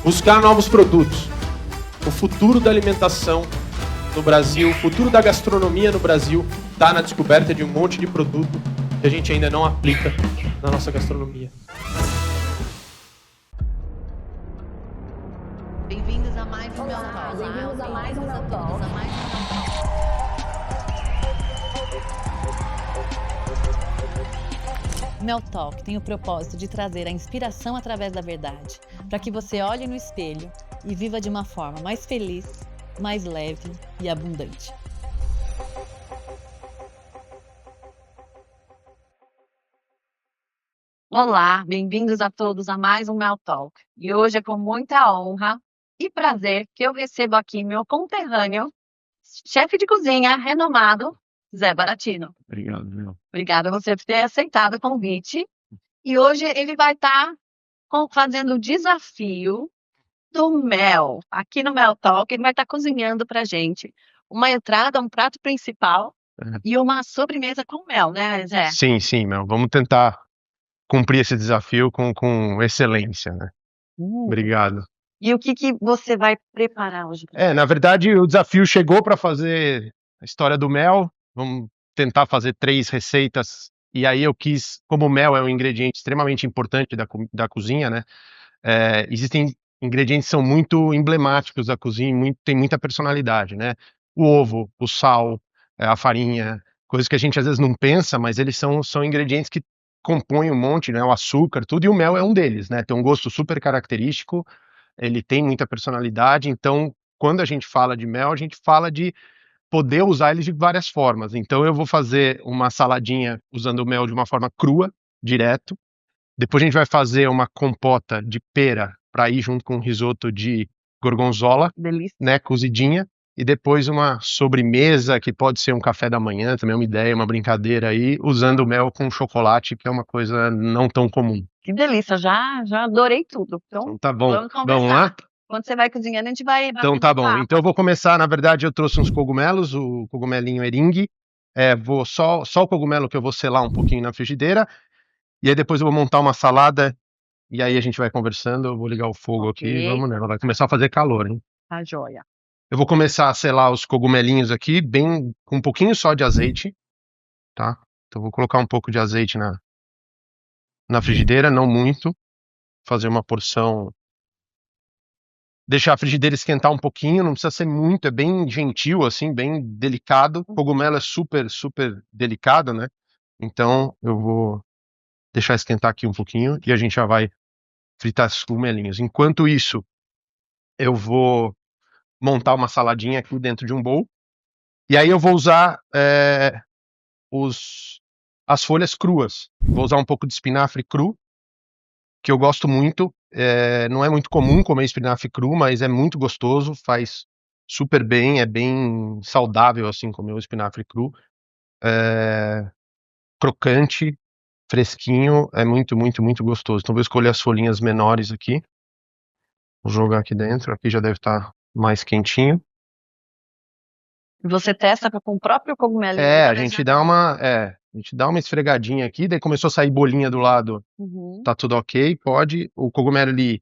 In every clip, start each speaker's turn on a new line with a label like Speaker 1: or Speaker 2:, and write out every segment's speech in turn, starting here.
Speaker 1: Buscar novos produtos. O futuro da alimentação no Brasil, o futuro da gastronomia no Brasil está na descoberta de um monte de produto que a gente ainda não aplica na nossa gastronomia.
Speaker 2: Bem-vindos a mais um Mel Talk.
Speaker 3: Bem-vindos a mais um Mel Talk.
Speaker 2: Mel Talk tem o propósito de trazer a inspiração através da verdade, para que você olhe no espelho e viva de uma forma mais feliz, mais leve e abundante. Olá, bem-vindos a todos a mais um Mel Talk. E hoje é com muita honra e prazer que eu recebo aqui meu conterrâneo, chefe de cozinha renomado, Zé Baratino.
Speaker 4: Obrigado, meu.
Speaker 2: Obrigada a você por ter aceitado o convite. E hoje ele vai estar fazendo o desafio do mel. Aqui no Mel Talk, ele vai estar cozinhando pra gente uma entrada, um prato principal e uma sobremesa com mel, né, Zé?
Speaker 4: Sim, meu. Vamos tentar cumprir esse desafio com excelência, né? Obrigado.
Speaker 2: E o que você vai preparar hoje?
Speaker 4: Na verdade, o desafio chegou para fazer a história do mel. Vamos tentar fazer 3 receitas. E aí eu quis, como o mel é um ingrediente extremamente importante da cozinha, né? Existem ingredientes que são muito emblemáticos da cozinha, tem muita personalidade, né? O ovo, o sal, a farinha, coisas que a gente às vezes não pensa, mas eles são ingredientes que compõem um monte, né? O açúcar, tudo, e o mel é um deles, né? Tem um gosto super característico, ele tem muita personalidade, então quando a gente fala de mel, a gente fala de poder usar ele de várias formas. Então eu vou fazer uma saladinha usando o mel de uma forma crua, direto. Depois a gente vai fazer uma compota de pera para ir junto com um risoto de gorgonzola,
Speaker 2: Delícia.
Speaker 4: né, cozidinha. E depois uma sobremesa, que pode ser um café da manhã, também é uma ideia, uma brincadeira aí, usando o mel com chocolate, que é uma coisa não tão comum.
Speaker 2: Que delícia, já adorei tudo. Então
Speaker 4: Tá bom,
Speaker 2: vamos conversar.
Speaker 4: vamos lá?
Speaker 2: Quando você vai cozinhando, a gente vai...
Speaker 4: Então tá bom, então eu vou começar, na verdade eu trouxe uns cogumelos, o cogumelinho eringue, só o cogumelo que eu vou selar um pouquinho na frigideira, e aí depois eu vou montar uma salada, e aí a gente vai conversando, eu vou ligar o fogo aqui, vamos nela, vai começar a fazer calor, hein?
Speaker 2: Tá joia.
Speaker 4: Eu vou começar a selar os cogumelinhos aqui, bem, com um pouquinho só de azeite, tá? Então eu vou colocar um pouco de azeite na frigideira, não muito, fazer uma porção, deixar a frigideira esquentar um pouquinho, não precisa ser muito, é bem gentil, assim, bem delicado. O cogumelo é super, super delicado, né? Então eu vou deixar esquentar aqui um pouquinho e a gente já vai fritar esses cogumelinhos. Enquanto isso, eu vou montar uma saladinha aqui dentro de um bowl. E aí eu vou usar as folhas cruas. Vou usar um pouco de espinafre cru, que eu gosto muito. Não é muito comum comer espinafre cru, mas é muito gostoso, faz super bem, é bem saudável assim comer o espinafre cru. Crocante, fresquinho, é muito, muito, muito gostoso. Então vou escolher as folhinhas menores aqui. Vou jogar aqui dentro, aqui já deve estar mais quentinho.
Speaker 2: Você testa com o próprio cogumelo?
Speaker 4: A gente dá uma esfregadinha aqui, daí começou a sair bolinha do lado, tá tudo ok, pode. O cogumelo, ele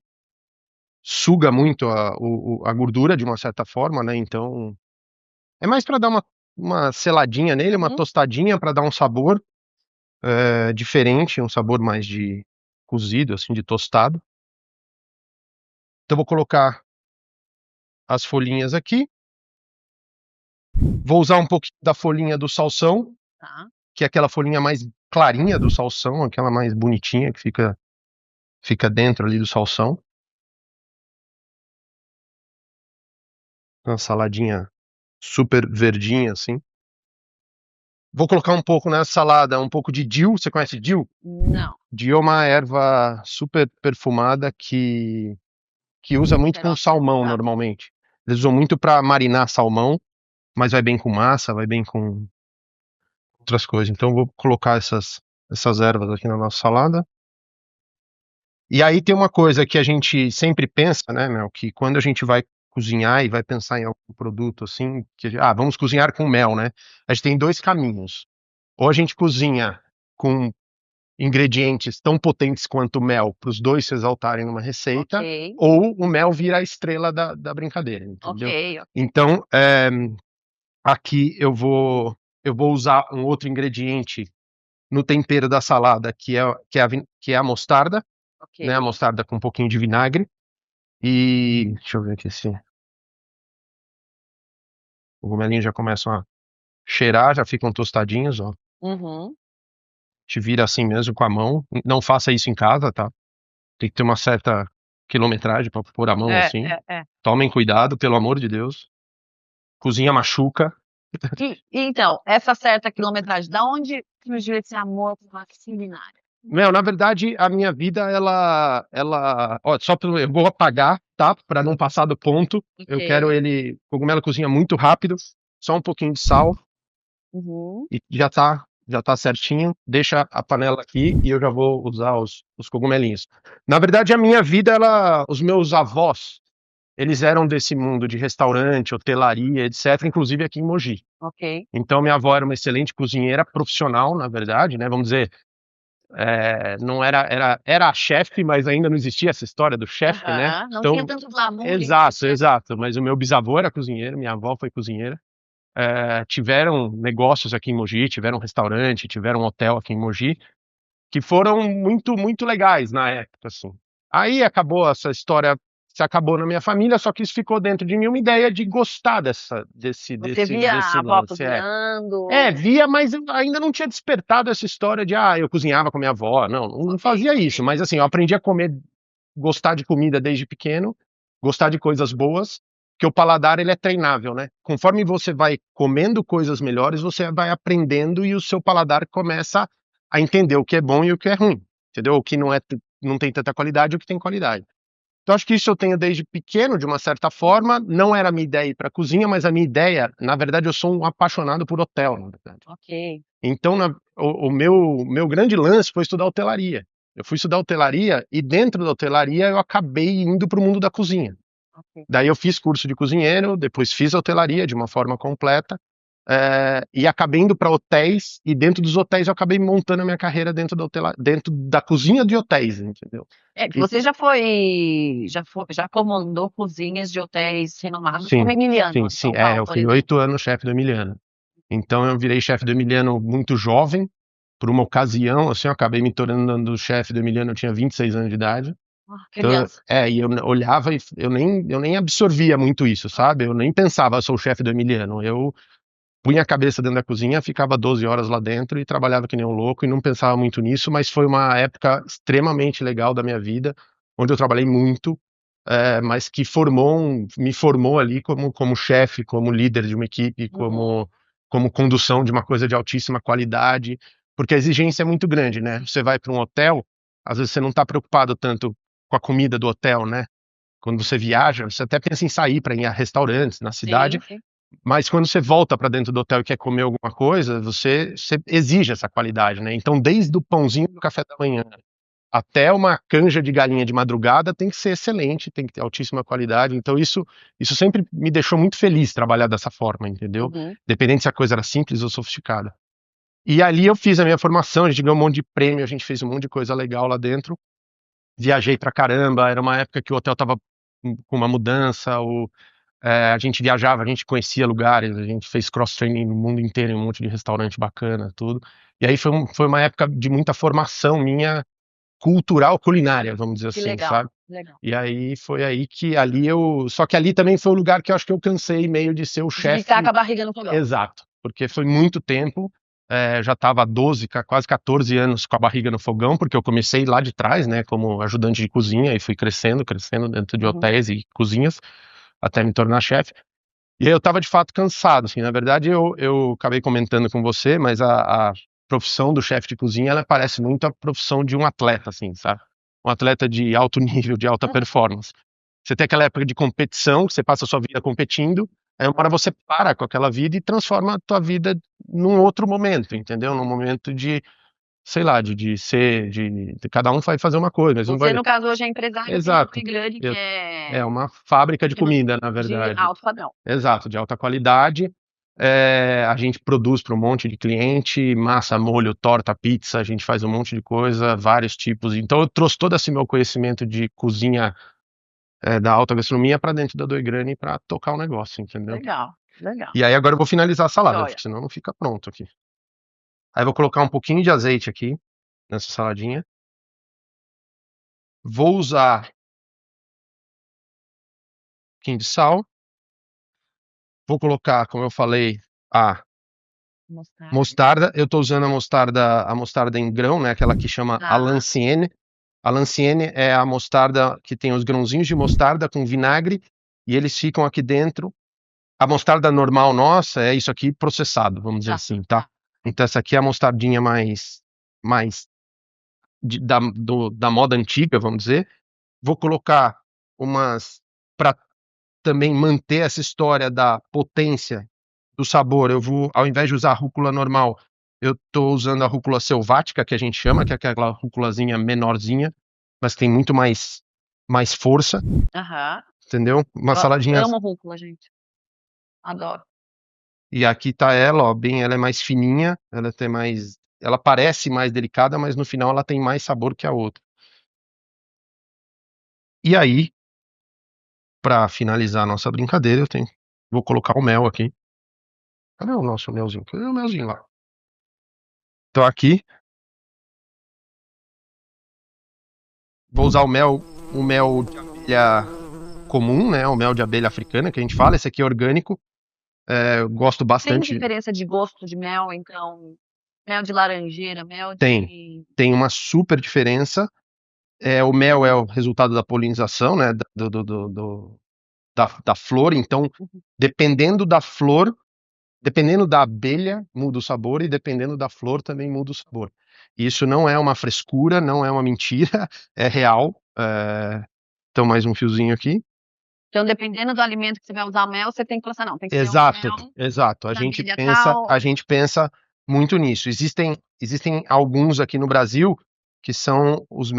Speaker 4: suga muito a gordura de uma certa forma, né, então é mais para dar uma seladinha nele, uma tostadinha para dar um sabor diferente, um sabor mais de cozido, assim, de tostado. Então vou colocar as folhinhas aqui. Vou usar um pouquinho da folhinha do salsão, que é aquela folhinha mais clarinha do salsão, aquela mais bonitinha que fica dentro ali do salsão. Uma saladinha super verdinha, assim. Vou colocar um pouco nessa salada, um pouco de dill. Você conhece dill?
Speaker 2: Não.
Speaker 4: Dill é uma erva super perfumada que usa muito com salmão, normalmente. Eles usam muito para marinar salmão, mas vai bem com massa, vai bem com outras coisas. Então vou colocar essas ervas aqui na nossa salada. E aí tem uma coisa que a gente sempre pensa, né, Mel, que quando a gente vai cozinhar e vai pensar em algum produto assim, vamos cozinhar com mel, né? A gente tem 2 caminhos. Ou a gente cozinha com ingredientes tão potentes quanto o mel para os dois se exaltarem numa receita,
Speaker 2: Ok,
Speaker 4: ou o mel vira a estrela da brincadeira, entendeu?
Speaker 2: ok.
Speaker 4: Então, aqui eu vou usar um outro ingrediente no tempero da salada, que é a mostarda, né? A
Speaker 2: Ok.
Speaker 4: mostarda com um pouquinho de vinagre. E deixa eu ver aqui se os cogumelinhos já começam a cheirar, já ficam tostadinhos, ó.
Speaker 2: Uhum.
Speaker 4: Te vira assim mesmo com a mão. Não faça isso em casa, tá? Tem que ter uma certa quilometragem para pôr a mão
Speaker 2: É,
Speaker 4: assim.
Speaker 2: é, é.
Speaker 4: Tomem cuidado, pelo amor de Deus. Cozinha machuca.
Speaker 2: Então, essa certa quilometragem, da onde surgiu esse amor por massa culinária?
Speaker 4: Meu, na verdade, a minha vida, ó, eu vou apagar, tá? Pra não passar do ponto. Eu quero
Speaker 2: Ok.
Speaker 4: cogumelo cozinha muito rápido, só um pouquinho de sal
Speaker 2: Uhum.
Speaker 4: e já tá certinho. Deixa a panela aqui e eu já vou usar os cogumelinhos. Na verdade, a minha vida, os meus avós, eles eram desse mundo de restaurante, hotelaria, etc., inclusive aqui em Mogi.
Speaker 2: Ok.
Speaker 4: Então, minha avó era uma excelente cozinheira profissional, na verdade, né? Vamos dizer, não era a chefe, mas ainda não existia essa história do chefe, né?
Speaker 2: Aham. Não tinha
Speaker 4: Então,
Speaker 2: tanto glamour
Speaker 4: exato, exato. Mas o meu bisavô era cozinheiro, minha avó foi cozinheira. Tiveram negócios aqui em Mogi, tiveram restaurante, tiveram hotel aqui em Mogi, que foram muito, muito legais na época, assim. Aí acabou essa história, se acabou na minha família, só que isso ficou dentro de mim uma ideia de gostar
Speaker 2: Você via
Speaker 4: desse
Speaker 2: a avó
Speaker 4: lance.
Speaker 2: cozinhando?
Speaker 4: Via, mas eu ainda não tinha despertado essa história de, eu cozinhava com minha avó. Não
Speaker 2: Ok,
Speaker 4: fazia isso,
Speaker 2: ok.
Speaker 4: mas assim, eu aprendi a comer, gostar de comida desde pequeno, gostar de coisas boas, que o paladar ele é treinável, né? Conforme você vai comendo coisas melhores, você vai aprendendo e o seu paladar começa a entender o que é bom e o que é ruim, entendeu? O que não tem tanta qualidade e o que tem qualidade. Então, acho que isso eu tenho desde pequeno, de uma certa forma. Não era a minha ideia ir para a cozinha, mas a minha ideia, na verdade, eu sou um apaixonado por hotel, na verdade.
Speaker 2: Ok.
Speaker 4: Então, o meu grande lance foi estudar hotelaria. Eu fui estudar hotelaria e dentro da hotelaria eu acabei indo para o mundo da cozinha.
Speaker 2: Ok.
Speaker 4: Daí eu fiz curso de cozinheiro, depois fiz hotelaria de uma forma completa, e acabei indo para hotéis, e dentro dos hotéis eu acabei montando a minha carreira dentro da cozinha de hotéis, entendeu?
Speaker 2: É que
Speaker 4: E,
Speaker 2: você já comandou cozinhas de hotéis renomados como
Speaker 4: sim,
Speaker 2: Emiliano,
Speaker 4: sim,
Speaker 2: em
Speaker 4: sim.
Speaker 2: São Paulo,
Speaker 4: Eu
Speaker 2: por
Speaker 4: fui
Speaker 2: exemplo.
Speaker 4: 8 anos chefe do Emiliano. Então eu virei chefe do Emiliano muito jovem, por uma ocasião, assim, eu acabei me tornando chefe do Emiliano, eu tinha 26 anos de idade. Então,
Speaker 2: Criança.
Speaker 4: e eu olhava e eu nem absorvia muito isso, sabe? Eu nem pensava, sou o chefe do Emiliano. Eu punha a cabeça dentro da cozinha, ficava 12 horas lá dentro e trabalhava que nem um louco e não pensava muito nisso, mas foi uma época extremamente legal da minha vida, onde eu trabalhei muito, mas que me formou ali como chefe, como líder de uma equipe,
Speaker 2: Uhum.
Speaker 4: como condução de uma coisa de altíssima qualidade, porque a exigência é muito grande, né? Você vai para um hotel, às vezes você não está preocupado tanto com a comida do hotel, né? Quando você viaja, você até pensa em sair para ir a restaurantes na cidade,
Speaker 2: Sim, sim.
Speaker 4: mas quando você volta para dentro do hotel e quer comer alguma coisa, você exige essa qualidade, né? Então, desde o pãozinho do café da manhã até uma canja de galinha de madrugada tem que ser excelente, tem que ter altíssima qualidade. Então, isso sempre me deixou muito feliz trabalhar dessa forma, entendeu?
Speaker 2: Uhum.
Speaker 4: Independente se a coisa era simples ou sofisticada. E ali eu fiz a minha formação, a gente ganhou um monte de prêmio, a gente fez um monte de coisa legal lá dentro. Viajei pra caramba, era uma época que o hotel tava com uma mudança, a gente viajava, a gente conhecia lugares, a gente fez cross-training no mundo inteiro, em um monte de restaurante bacana, tudo. E aí foi uma época de muita formação minha, cultural, culinária, vamos dizer
Speaker 2: Que
Speaker 4: assim,
Speaker 2: legal,
Speaker 4: sabe?
Speaker 2: legal.
Speaker 4: E aí foi aí que só que ali também foi o lugar que eu acho que eu cansei meio de ser o
Speaker 2: De ficar com
Speaker 4: chefe.
Speaker 2: a barriga no fogão.
Speaker 4: Exato, porque foi muito tempo, já estava há 12, quase 14 anos com a barriga no fogão, porque eu comecei lá de trás, né, como ajudante de cozinha e fui crescendo dentro de
Speaker 2: Uhum.
Speaker 4: hotéis e cozinhas, até me tornar chefe. E aí eu estava de fato cansado, assim, na verdade eu acabei comentando com você, mas a profissão do chefe de cozinha, ela parece muito a profissão de um atleta, assim, sabe? Um atleta de alto nível, de alta
Speaker 2: Uhum.
Speaker 4: performance. Você tem aquela época de competição, que você passa a sua vida competindo, aí uma hora você para com aquela vida e transforma a tua vida num outro momento, entendeu? Num momento de, sei lá, de ser, cada um vai fazer uma coisa, mas não
Speaker 2: Você,
Speaker 4: vai.
Speaker 2: no caso, hoje é empresário de um
Speaker 4: Exato.
Speaker 2: nome grande que
Speaker 4: Eu-
Speaker 2: é
Speaker 4: É uma fábrica de
Speaker 2: que não-
Speaker 4: comida, na
Speaker 2: de
Speaker 4: verdade.
Speaker 2: alto padrão.
Speaker 4: Exato, de alta qualidade. A gente produz para um monte de cliente, massa, molho, torta, pizza, a gente faz um monte de coisa, vários tipos. Então eu trouxe todo esse meu conhecimento de cozinha da alta gastronomia para dentro da Doigrani para tocar o negócio, entendeu?
Speaker 2: Legal, legal.
Speaker 4: E aí agora eu vou finalizar a salada,
Speaker 2: Joia.
Speaker 4: porque senão não fica pronto aqui. Aí eu vou colocar um pouquinho de azeite aqui nessa saladinha. Vou usar um pouquinho de sal. Vou colocar, como eu falei, a mostarda. Eu tô usando a mostarda em grão, né? Aquela que chama
Speaker 2: Tá.
Speaker 4: a Lancienne. A Lancienne é a mostarda que tem os grãozinhos de mostarda com vinagre e eles ficam aqui dentro. A mostarda normal nossa é isso aqui processado, vamos dizer
Speaker 2: Tá,
Speaker 4: assim, tá?
Speaker 2: tá.
Speaker 4: Então essa aqui é a mostardinha mais da moda antiga, vamos dizer. Vou colocar para também manter essa história da potência do sabor. Eu vou, ao invés de usar a rúcula normal, eu tô usando a rúcula selvática, que a gente chama, que é aquela rúculazinha menorzinha, mas tem muito mais força,
Speaker 2: Aham.
Speaker 4: entendeu? Uma saladinha.
Speaker 2: Amo rúcula, gente. Adoro.
Speaker 4: E aqui tá ela, ó, ela é mais fininha, ela parece mais delicada, mas no final ela tem mais sabor que a outra. E aí, pra finalizar a nossa brincadeira, vou colocar o mel aqui. Cadê o nosso melzinho? Cadê o melzinho lá? Então aqui, vou usar o mel de abelha comum, né? O mel de abelha africana que a gente fala. Esse aqui é orgânico. Eu gosto
Speaker 2: Tem
Speaker 4: bastante.
Speaker 2: diferença de gosto de mel, então? Mel de laranjeira, mel de...
Speaker 4: Tem uma super diferença. O mel é o resultado da polinização, né? Da flor. Então, dependendo da flor, dependendo da abelha, muda o sabor, e dependendo da flor também muda o sabor. Isso não é uma frescura, não é uma mentira, é real. Então, mais um fiozinho aqui.
Speaker 2: Então, dependendo do alimento que você vai usar mel, você tem que pensar, não, tem que
Speaker 4: Exato,
Speaker 2: ser um mel
Speaker 4: exato.
Speaker 2: da abelha tal.
Speaker 4: A gente pensa muito nisso. Existem alguns aqui no Brasil que são os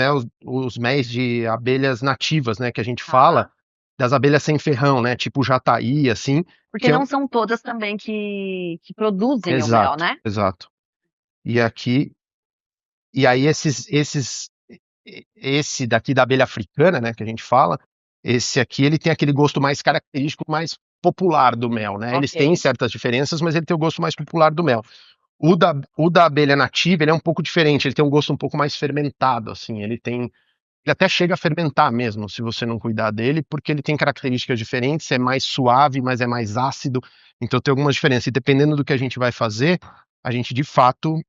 Speaker 4: méis de abelhas nativas, né, que a gente fala, das abelhas sem ferrão, né, tipo jataí, assim.
Speaker 2: Porque não são todas também que produzem o mel, né?
Speaker 4: Exato. E aí esse daqui da abelha africana, né, que a gente fala, esse aqui ele tem aquele gosto mais característico, mais popular do mel, né? Eles têm certas diferenças, mas ele tem o gosto mais popular do mel. O da abelha nativa, ele é um pouco diferente, ele tem um gosto um pouco mais fermentado, assim, ele até chega a fermentar mesmo, se você não cuidar dele, porque ele tem características diferentes, é mais suave, mas é mais ácido, então tem algumas diferenças, e dependendo do que a gente vai fazer, a gente, de fato,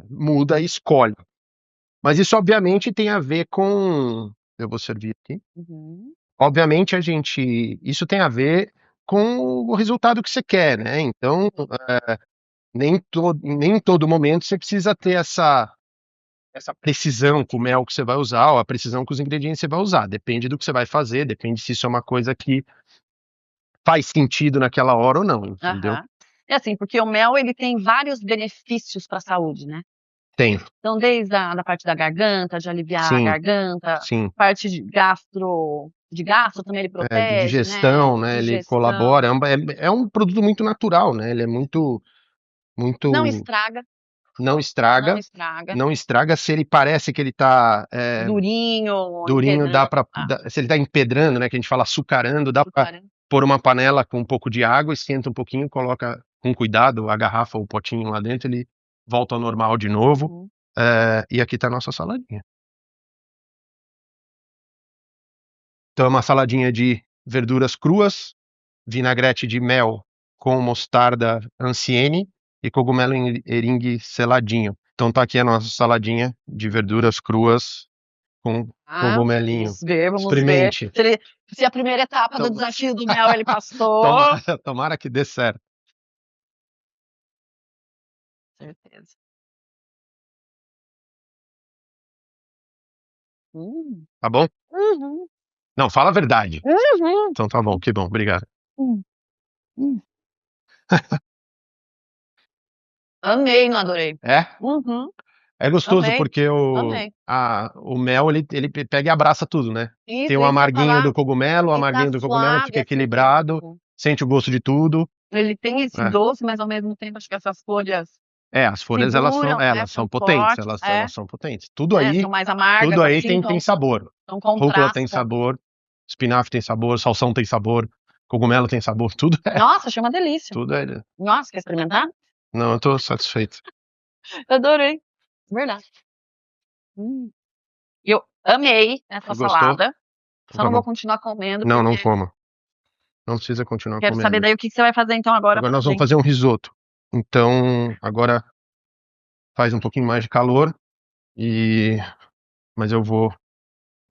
Speaker 4: muda e escolhe. Mas isso, obviamente, tem a ver com... Eu vou servir aqui. Obviamente, isso tem a ver com o resultado que você quer, né? Então, nem em todo momento você precisa ter essa precisão com o mel que você vai usar, ou a precisão com os ingredientes que você vai usar. Depende do que você vai fazer, depende se isso é uma coisa que faz sentido naquela hora ou não, entendeu?
Speaker 2: É assim, porque o mel, ele tem vários benefícios para a saúde, né?
Speaker 4: Tem.
Speaker 2: Então, desde a parte da garganta, de aliviar a garganta, parte de gastro também ele protege,
Speaker 4: de digestão, né? Ele colabora. É um produto muito natural, né? Ele é muito...
Speaker 2: Não estraga.
Speaker 4: Não estraga. Se ele parece que ele tá
Speaker 2: durinho,
Speaker 4: se ele tá empedrando, né, que a gente fala açucarando, dá para pôr uma panela com um pouco de água, esquenta um pouquinho, coloca com cuidado a garrafa ou o potinho lá dentro, ele volta ao normal de novo. E aqui tá a nossa saladinha. Então é uma saladinha de verduras cruas, vinagrete de mel com mostarda ancienne e cogumelo eringue seladinho. Então tá aqui a nossa saladinha de verduras cruas com cogumelinho. Experimente.
Speaker 2: Ver se a primeira etapa do desafio do mel ele passou.
Speaker 4: Tomara que dê certo.
Speaker 2: Certeza.
Speaker 4: Tá bom? Não, fala a verdade. Então tá bom, que bom, obrigado.
Speaker 2: Amei, não adorei.
Speaker 4: É? É gostoso porque o mel, ele pega e abraça tudo, né? Tem o amarguinho do cogumelo, fica equilibrado, sente o gosto de tudo.
Speaker 2: Ele tem esse
Speaker 4: É.
Speaker 2: doce, mas ao mesmo tempo acho que essas folhas
Speaker 4: As folhas
Speaker 2: seguram, né,
Speaker 4: elas são
Speaker 2: são
Speaker 4: potentes,
Speaker 2: fortes,
Speaker 4: elas são potentes. Tudo aí
Speaker 2: são mais amargas, assim,
Speaker 4: tem
Speaker 2: então
Speaker 4: sabor.
Speaker 2: então
Speaker 4: Rúcula tem
Speaker 2: contrasta.
Speaker 4: sabor, espinafre tem sabor, salsão tem sabor, cogumelo tem sabor, tudo
Speaker 2: Nossa, achei uma delícia.
Speaker 4: tudo é.
Speaker 2: Nossa, quer experimentar?
Speaker 4: Não, eu tô satisfeito.
Speaker 2: Eu adorei, verdade. Eu amei essa
Speaker 4: Gostou?
Speaker 2: salada, só
Speaker 4: Tá
Speaker 2: não vou
Speaker 4: bom.
Speaker 2: continuar comendo,
Speaker 4: Não
Speaker 2: porque
Speaker 4: coma. Não precisa continuar
Speaker 2: quero saber
Speaker 4: comendo.
Speaker 2: daí o que você vai fazer então agora
Speaker 4: Agora
Speaker 2: pra
Speaker 4: nós vamos
Speaker 2: gente.
Speaker 4: fazer um risoto. Então, agora faz um pouquinho mais de calor mas eu vou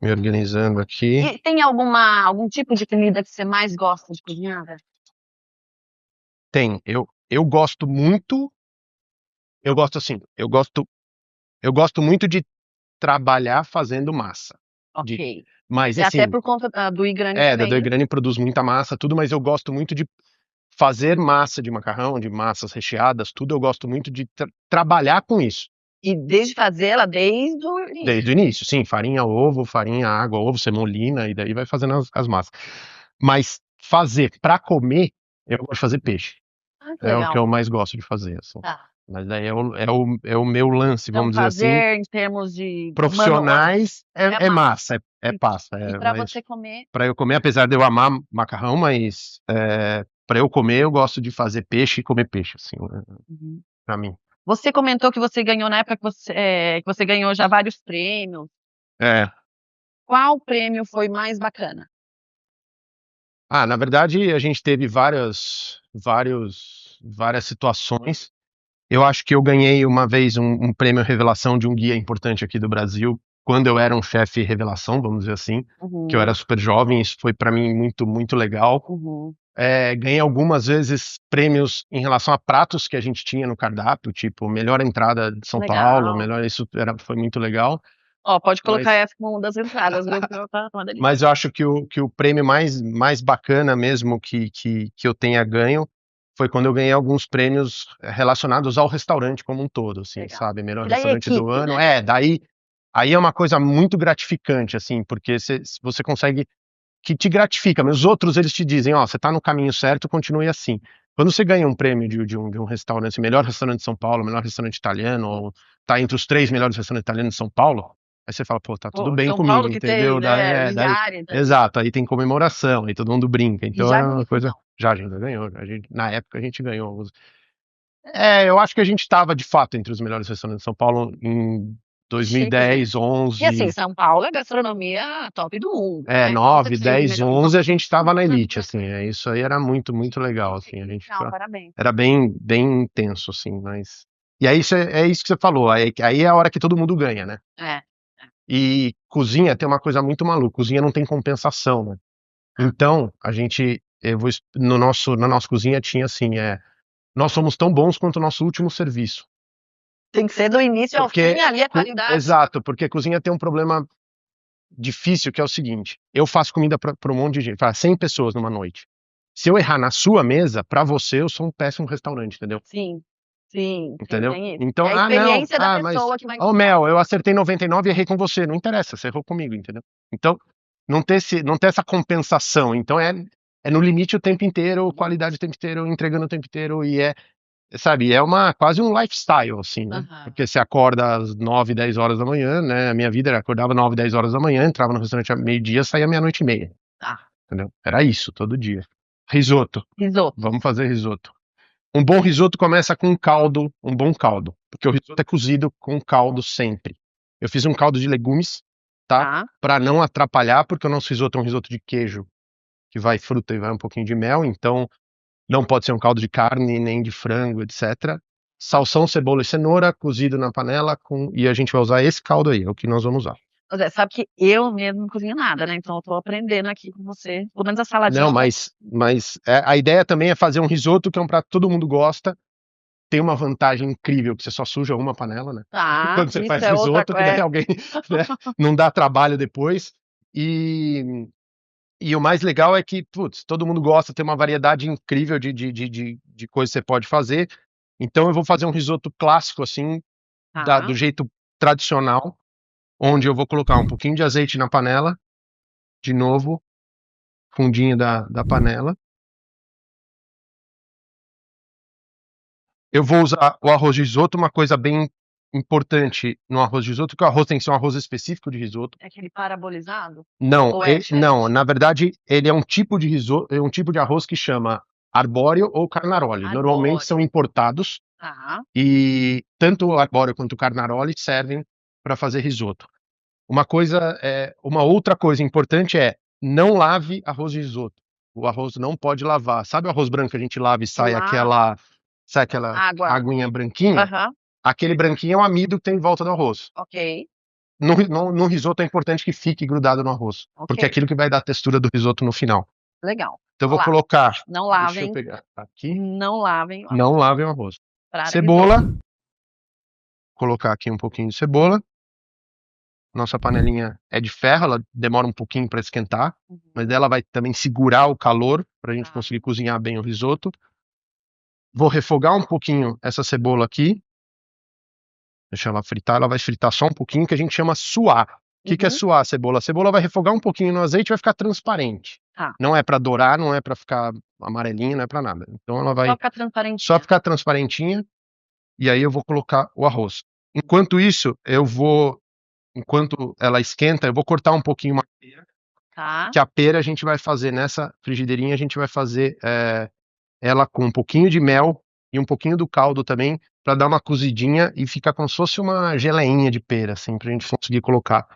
Speaker 4: me organizando aqui.
Speaker 2: E tem algum tipo de comida que você mais gosta de cozinhar, Vera?
Speaker 4: Tem, eu gosto muito, eu gosto assim, eu gosto muito de trabalhar fazendo massa.
Speaker 2: Ok.
Speaker 4: Mas
Speaker 2: E até
Speaker 4: assim,
Speaker 2: por conta do Igrani
Speaker 4: da
Speaker 2: também, né?
Speaker 4: Doigrani produz muita massa, tudo, mas eu gosto muito de fazer massa de macarrão, de massas recheadas, tudo, eu gosto muito de trabalhar com isso.
Speaker 2: E desde fazer ela desde o início.
Speaker 4: Desde o início, sim, farinha, ovo, farinha, água, ovo, semolina, e daí vai fazendo as massas. Mas fazer pra comer, eu gosto de fazer peixe.
Speaker 2: Ah, que
Speaker 4: É o
Speaker 2: legal.
Speaker 4: que eu mais gosto de fazer, assim.
Speaker 2: Tá.
Speaker 4: Mas daí é o meu lance,
Speaker 2: Então
Speaker 4: vamos dizer assim.
Speaker 2: fazer em termos de manual.
Speaker 4: Profissionais
Speaker 2: É
Speaker 4: massa, é passa.
Speaker 2: E pra
Speaker 4: Mas
Speaker 2: você comer,
Speaker 4: pra eu comer, apesar de eu amar macarrão, mas pra eu comer, eu gosto de fazer peixe e comer peixe, assim, pra mim.
Speaker 2: você comentou que você ganhou na época que você ganhou já vários prêmios.
Speaker 4: É.
Speaker 2: Qual prêmio foi mais bacana?
Speaker 4: Na verdade, a gente teve várias situações. Eu acho que eu ganhei uma vez um prêmio revelação de um guia importante aqui do Brasil, quando eu era um chefe revelação, vamos dizer assim, que eu era super jovem, isso foi pra mim muito, muito legal. Ganhei algumas vezes prêmios em relação a pratos que a gente tinha no cardápio, tipo, melhor entrada de São
Speaker 2: Legal.
Speaker 4: Paulo, foi muito legal.
Speaker 2: Ó, pode colocar
Speaker 4: Mas-
Speaker 2: essa como uma das entradas, viu? Porque tá uma delícia.
Speaker 4: Mas eu acho que o prêmio mais bacana mesmo que eu tenha ganho foi quando eu ganhei alguns prêmios relacionados ao restaurante como um todo, assim,
Speaker 2: Legal.
Speaker 4: sabe? Melhor
Speaker 2: E daí
Speaker 4: restaurante do
Speaker 2: equipe,
Speaker 4: ano.
Speaker 2: né?
Speaker 4: Aí é uma coisa muito gratificante, assim, porque você consegue, que te gratifica, mas os outros eles te dizem, ó, você tá no caminho certo, continue assim. Quando você ganha um prêmio de um restaurante, melhor restaurante de São Paulo, melhor restaurante italiano, ou tá entre os 3 melhores restaurantes italianos de São Paulo, aí você fala, pô, tá tudo bem
Speaker 2: São
Speaker 4: comigo,
Speaker 2: Paulo que
Speaker 4: entendeu?
Speaker 2: tem, né, milhares.
Speaker 4: Exato, aí tem comemoração, aí todo mundo brinca, então
Speaker 2: já
Speaker 4: é uma
Speaker 2: ganhou,
Speaker 4: coisa.
Speaker 2: não?
Speaker 4: Já a gente ganhou, na época a gente ganhou alguns. Eu acho que a gente estava de fato entre os melhores restaurantes de São Paulo em 2010, 11.
Speaker 2: E assim, São Paulo é gastronomia top do mundo. Né?
Speaker 4: 9, 10, 11 a gente estava na elite,
Speaker 2: assim.
Speaker 4: assim, isso aí era muito, muito legal, assim, a gente
Speaker 2: Não, parabéns.
Speaker 4: era bem, bem intenso, assim, mas. E aí é isso que você falou, aí é a hora que todo mundo ganha, né? E cozinha tem uma coisa muito maluca, cozinha não tem compensação, né? Então, na nossa cozinha tinha assim, nós somos tão bons quanto o nosso último serviço.
Speaker 2: Tem que ser do início ao
Speaker 4: Porque,
Speaker 2: fim ali a qualidade.
Speaker 4: Exato, porque a cozinha tem um problema difícil que é o seguinte, eu faço comida para um monte de gente, para 100 pessoas numa noite. Se eu errar na sua mesa, para você eu sou um péssimo restaurante, entendeu?
Speaker 2: Sim,
Speaker 4: Entendeu?
Speaker 2: tem isso.
Speaker 4: Então,
Speaker 2: É a experiência da pessoa que vai
Speaker 4: Mel, eu acertei 99 e errei com você. Não interessa, você errou comigo, entendeu? Então, não ter essa compensação. Então, é no limite o tempo inteiro, qualidade o tempo inteiro, entregando o tempo inteiro, e sabe, quase um lifestyle, assim, né? Porque você acorda às 9, 10 horas da manhã, né? A minha vida era acordava 9, 10 horas da manhã, entrava no restaurante à meio-dia, saía meia-noite e meia. Entendeu? Era isso, todo dia. Risoto. Vamos fazer risoto. Um bom risoto começa com um bom caldo, porque o risoto é cozido com caldo sempre. Eu fiz um caldo de legumes, tá? Para não atrapalhar, porque o nosso risoto é um risoto de queijo, que vai fruta e vai um pouquinho de mel, então não pode ser um caldo de carne, nem de frango, etc. Salsão, cebola e cenoura, cozido na panela, e a gente vai usar esse caldo aí, é o que nós vamos usar.
Speaker 2: Zé, sabe que eu mesmo não cozinho nada, né? Então eu tô aprendendo aqui com você. Pelo menos a saladinha.
Speaker 4: Não, mas a ideia também é fazer um risoto, que é um prato que todo mundo gosta. Tem uma vantagem incrível, que você só suja uma panela, né? Quando você faz risoto, que daí alguém né, não dá trabalho depois. E o mais legal é que, putz, todo mundo gosta, tem uma variedade incrível de coisas que você pode fazer. Então eu vou fazer um risoto clássico, assim, do jeito tradicional, onde eu vou colocar um pouquinho de azeite na panela, de novo, fundinho da panela. Eu vou usar o arroz de risoto, uma coisa bem importante no arroz de risoto, que o arroz tem que ser um arroz específico de risoto.
Speaker 2: É aquele parabolizado?
Speaker 4: Não,
Speaker 2: Ou é, chefe?
Speaker 4: não, na verdade, ele é um tipo de risoto, é um tipo de arroz que chama arbóreo ou carnaroli. Normalmente
Speaker 2: Arbóreo.
Speaker 4: são importados
Speaker 2: Tá.
Speaker 4: e tanto o arbóreo quanto o carnaroli servem para fazer risoto. Uma outra coisa importante é não lave arroz de risoto. O arroz não pode lavar. Sabe o arroz branco que a gente lava e sai aquela
Speaker 2: Água.
Speaker 4: aguinha branquinha?
Speaker 2: Aham.
Speaker 4: Aquele branquinho é o amido que tem em volta do arroz.
Speaker 2: Ok.
Speaker 4: No risoto é importante que fique grudado no arroz, porque é
Speaker 2: Ok.
Speaker 4: aquilo que vai dar a textura do risoto no final.
Speaker 2: Legal.
Speaker 4: Então eu vou
Speaker 2: Vamos lá.
Speaker 4: colocar,
Speaker 2: Não
Speaker 4: deixa eu
Speaker 2: lavem.
Speaker 4: pegar aqui,
Speaker 2: Não lavem.
Speaker 4: não lavem o arroz.
Speaker 2: Para
Speaker 4: Cebola,
Speaker 2: risoto.
Speaker 4: colocar aqui um pouquinho de cebola. Nossa panelinha é de ferro, ela demora um pouquinho para esquentar, mas ela vai também segurar o calor para a gente
Speaker 2: Tá.
Speaker 4: conseguir cozinhar bem o risoto. Vou refogar um pouquinho essa cebola aqui. Deixa ela fritar, ela vai fritar só um pouquinho, que a gente chama suar. O que é suar a cebola? A cebola vai refogar um pouquinho no azeite e vai ficar transparente.
Speaker 2: Tá.
Speaker 4: Não é para dourar, não é para ficar amarelinha, não é para nada. Então ela vai
Speaker 2: Só ficar transparentinha.
Speaker 4: só ficar transparentinha e aí eu vou colocar o arroz. Enquanto isso, enquanto ela esquenta, eu vou cortar um pouquinho uma pera,
Speaker 2: Tá.
Speaker 4: que a pera a gente vai fazer nessa frigideirinha, a gente vai fazer ela com um pouquinho de mel e um pouquinho do caldo também, para dar uma cozidinha e ficar como se fosse uma geleinha de pera, assim, pra gente conseguir colocar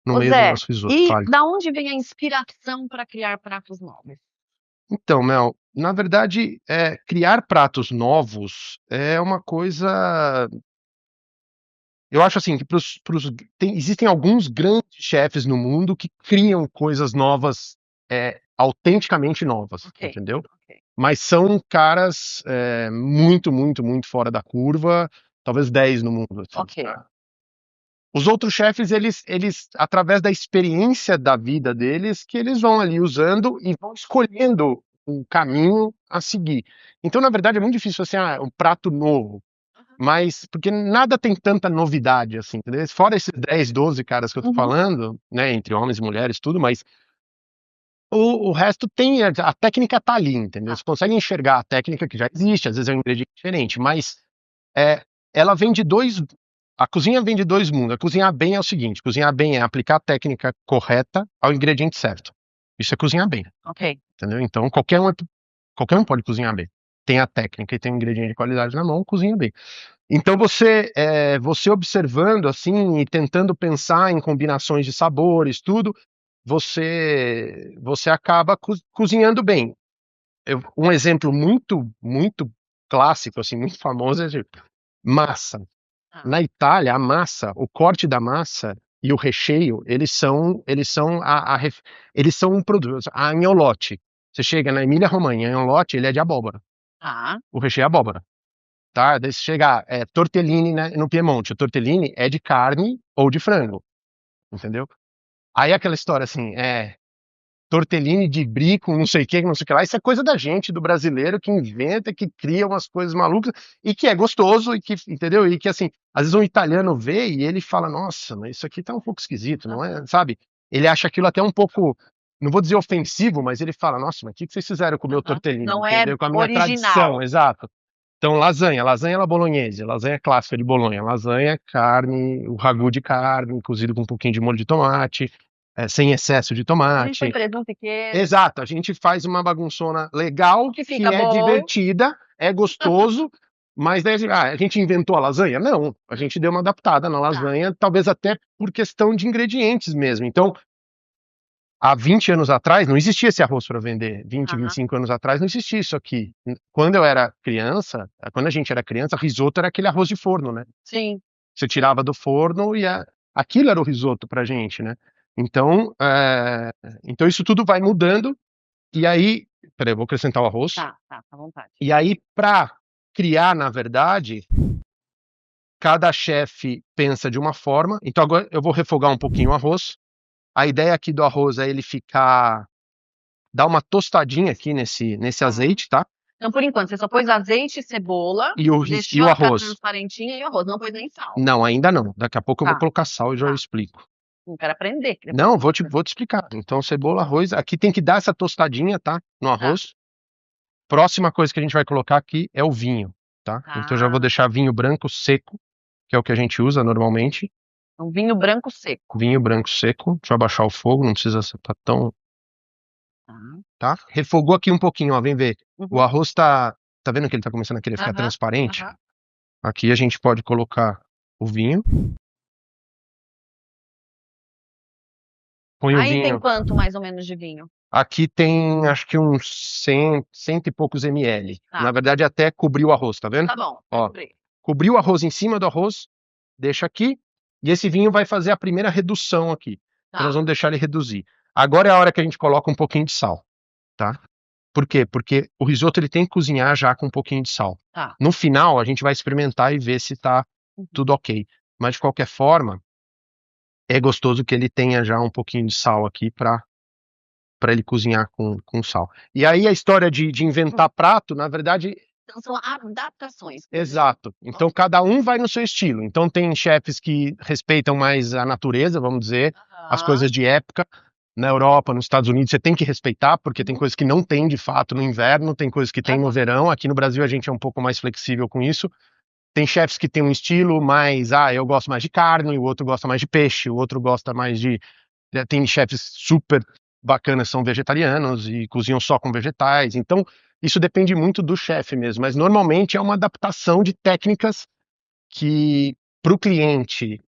Speaker 4: no
Speaker 2: Ô
Speaker 4: meio do
Speaker 2: Zé,
Speaker 4: nosso risoto.
Speaker 2: e
Speaker 4: Fale.
Speaker 2: da onde vem a inspiração para criar pratos novos?
Speaker 4: Então, Mel, na verdade, criar pratos novos é uma coisa. Eu acho assim que existem alguns grandes chefes no mundo que criam coisas novas, autenticamente novas,
Speaker 2: Ok.
Speaker 4: entendeu?
Speaker 2: Ok.
Speaker 4: Mas são caras muito, muito, muito fora da curva, talvez 10 no mundo. Assim,
Speaker 2: Ok.
Speaker 4: tá? Os outros chefes, eles, através da experiência da vida deles, que eles vão ali usando e vão escolhendo um caminho a seguir. Então, na verdade, é muito difícil assim, um prato novo. Mas, porque nada tem tanta novidade assim, entendeu? Fora esses 10, 12 caras que eu tô falando, né, entre homens e mulheres, tudo, mas o resto tem, a técnica tá ali, entendeu? Você consegue enxergar a técnica que já existe, às vezes é um ingrediente diferente, mas ela vem de a cozinha vem de dois mundos. A cozinhar bem é o seguinte, cozinhar bem é aplicar a técnica correta ao ingrediente certo. Isso é cozinhar bem,
Speaker 2: Ok.
Speaker 4: entendeu? Então qualquer um pode cozinhar bem. Tem a técnica e tem um ingrediente de qualidade na mão, cozinha bem. Então você observando assim e tentando pensar em combinações de sabores, tudo, você acaba cozinhando bem. Um exemplo muito, muito clássico, assim, muito famoso é de massa. Na Itália, a massa, o corte da massa e o recheio, eles são um produto. A agnolotti, você chega na Emília-Romanha, agnolotti, ele é de abóbora.
Speaker 2: Tá.
Speaker 4: O recheio é abóbora. Tá? Daí se chegar tortellini, né, no Piemonte, o tortellini é de carne ou de frango, entendeu? Aí aquela história assim, tortellini de brie com não sei o que lá, isso é coisa da gente, do brasileiro, que inventa, que cria umas coisas malucas, e que é gostoso, e que, entendeu? E que assim, às vezes um italiano vê e ele fala, nossa, mas isso aqui tá um pouco esquisito, não é? Sabe? Ele acha aquilo até um pouco, não vou dizer ofensivo, mas ele fala, nossa, mas o que vocês fizeram com o meu tortellini?
Speaker 2: Não
Speaker 4: entendeu?
Speaker 2: é
Speaker 4: Com a minha
Speaker 2: original.
Speaker 4: tradição, exato. Então, lasanha alla bolognese, lasanha clássica de Bolonha, lasanha, carne, o ragu de carne, cozido com um pouquinho de molho de tomate, sem excesso de
Speaker 2: A gente
Speaker 4: tomate.
Speaker 2: põe presunto e queijo.
Speaker 4: Exato, a gente faz uma bagunçona legal,
Speaker 2: Que
Speaker 4: que
Speaker 2: fica
Speaker 4: é
Speaker 2: bom.
Speaker 4: divertida, é gostoso, mas daí a gente inventou a lasanha? Não, a gente deu uma adaptada na lasanha, talvez até por questão de ingredientes mesmo. Então, há 20 anos atrás, não existia esse arroz para vender. 20, 25 anos atrás, não existia isso aqui. Quando eu era criança, quando a gente era criança, risoto era aquele arroz de forno, né?
Speaker 2: Sim.
Speaker 4: Você tirava do forno e aquilo era o risoto pra gente, né? Então, então isso tudo vai mudando. E aí, peraí, eu vou acrescentar o arroz.
Speaker 2: Tá, à vontade.
Speaker 4: E aí, para criar, na verdade, cada chefe pensa de uma forma. Então agora eu vou refogar um pouquinho o arroz. A ideia aqui do arroz é ele dar uma tostadinha aqui nesse azeite, tá?
Speaker 2: Então, por enquanto, você só pôs azeite, cebola,
Speaker 4: E o
Speaker 2: deixou ela ficar
Speaker 4: arroz.
Speaker 2: transparentinha e o arroz. Não pôs nem sal.
Speaker 4: Não, ainda não. Daqui a pouco eu vou
Speaker 2: Tá.
Speaker 4: colocar sal e já eu explico.
Speaker 2: Não quero aprender.
Speaker 4: Não, vou te explicar. Então, cebola, arroz. Aqui tem que dar essa tostadinha, tá? No arroz. Próxima coisa que a gente vai colocar aqui é o vinho. tá? Então eu já vou deixar vinho branco seco, que é o que a gente usa normalmente.
Speaker 2: Um vinho branco seco.
Speaker 4: Vinho branco seco. Deixa eu abaixar o fogo, não precisa ser tão...
Speaker 2: Tá.
Speaker 4: Tá? Refogou aqui um pouquinho, ó, vem ver. O
Speaker 2: Uhum.
Speaker 4: arroz tá vendo que ele tá começando a querer ficar
Speaker 2: Aham,
Speaker 4: transparente?
Speaker 2: aham.
Speaker 4: Aqui a gente pode colocar o vinho. Põe o
Speaker 2: Aí tem
Speaker 4: vinho.
Speaker 2: quanto mais ou menos de vinho?
Speaker 4: Aqui tem, acho que uns 100 e poucos ml.
Speaker 2: Tá.
Speaker 4: Na verdade, até cobrir o arroz, tá vendo?
Speaker 2: Tá bom,
Speaker 4: Ó.
Speaker 2: lembrei.
Speaker 4: Cobrir o arroz em cima do arroz, deixa aqui. E esse vinho vai fazer a primeira redução aqui. Então
Speaker 2: Tá.
Speaker 4: nós vamos deixar ele reduzir. Agora é a hora que a gente coloca um pouquinho de sal, tá? Por quê? Porque o risoto ele tem que cozinhar já com um pouquinho de sal.
Speaker 2: Tá.
Speaker 4: No final, a gente vai experimentar e ver se tá tudo ok. Mas de qualquer forma, é gostoso que ele tenha já um pouquinho de sal aqui para ele cozinhar com sal. E aí a história de inventar prato, na verdade,
Speaker 2: Então são adaptações.
Speaker 4: exato. Então cada um vai no seu estilo. Então tem chefes que respeitam mais a natureza, vamos dizer, as
Speaker 2: Aham.
Speaker 4: coisas de época. Na Europa, nos Estados Unidos, você tem que respeitar, porque tem coisas que não tem de fato no inverno, tem coisas que tem no verão. Aqui no Brasil a gente é um pouco mais flexível com isso. Tem chefes que têm um estilo mais, eu gosto mais de carne, o outro gosta mais de peixe, o outro gosta mais de... Tem chefes super bacanas, são vegetarianos e cozinham só com vegetais. Então, isso depende muito do chefe mesmo, mas normalmente é uma adaptação de técnicas que para o cliente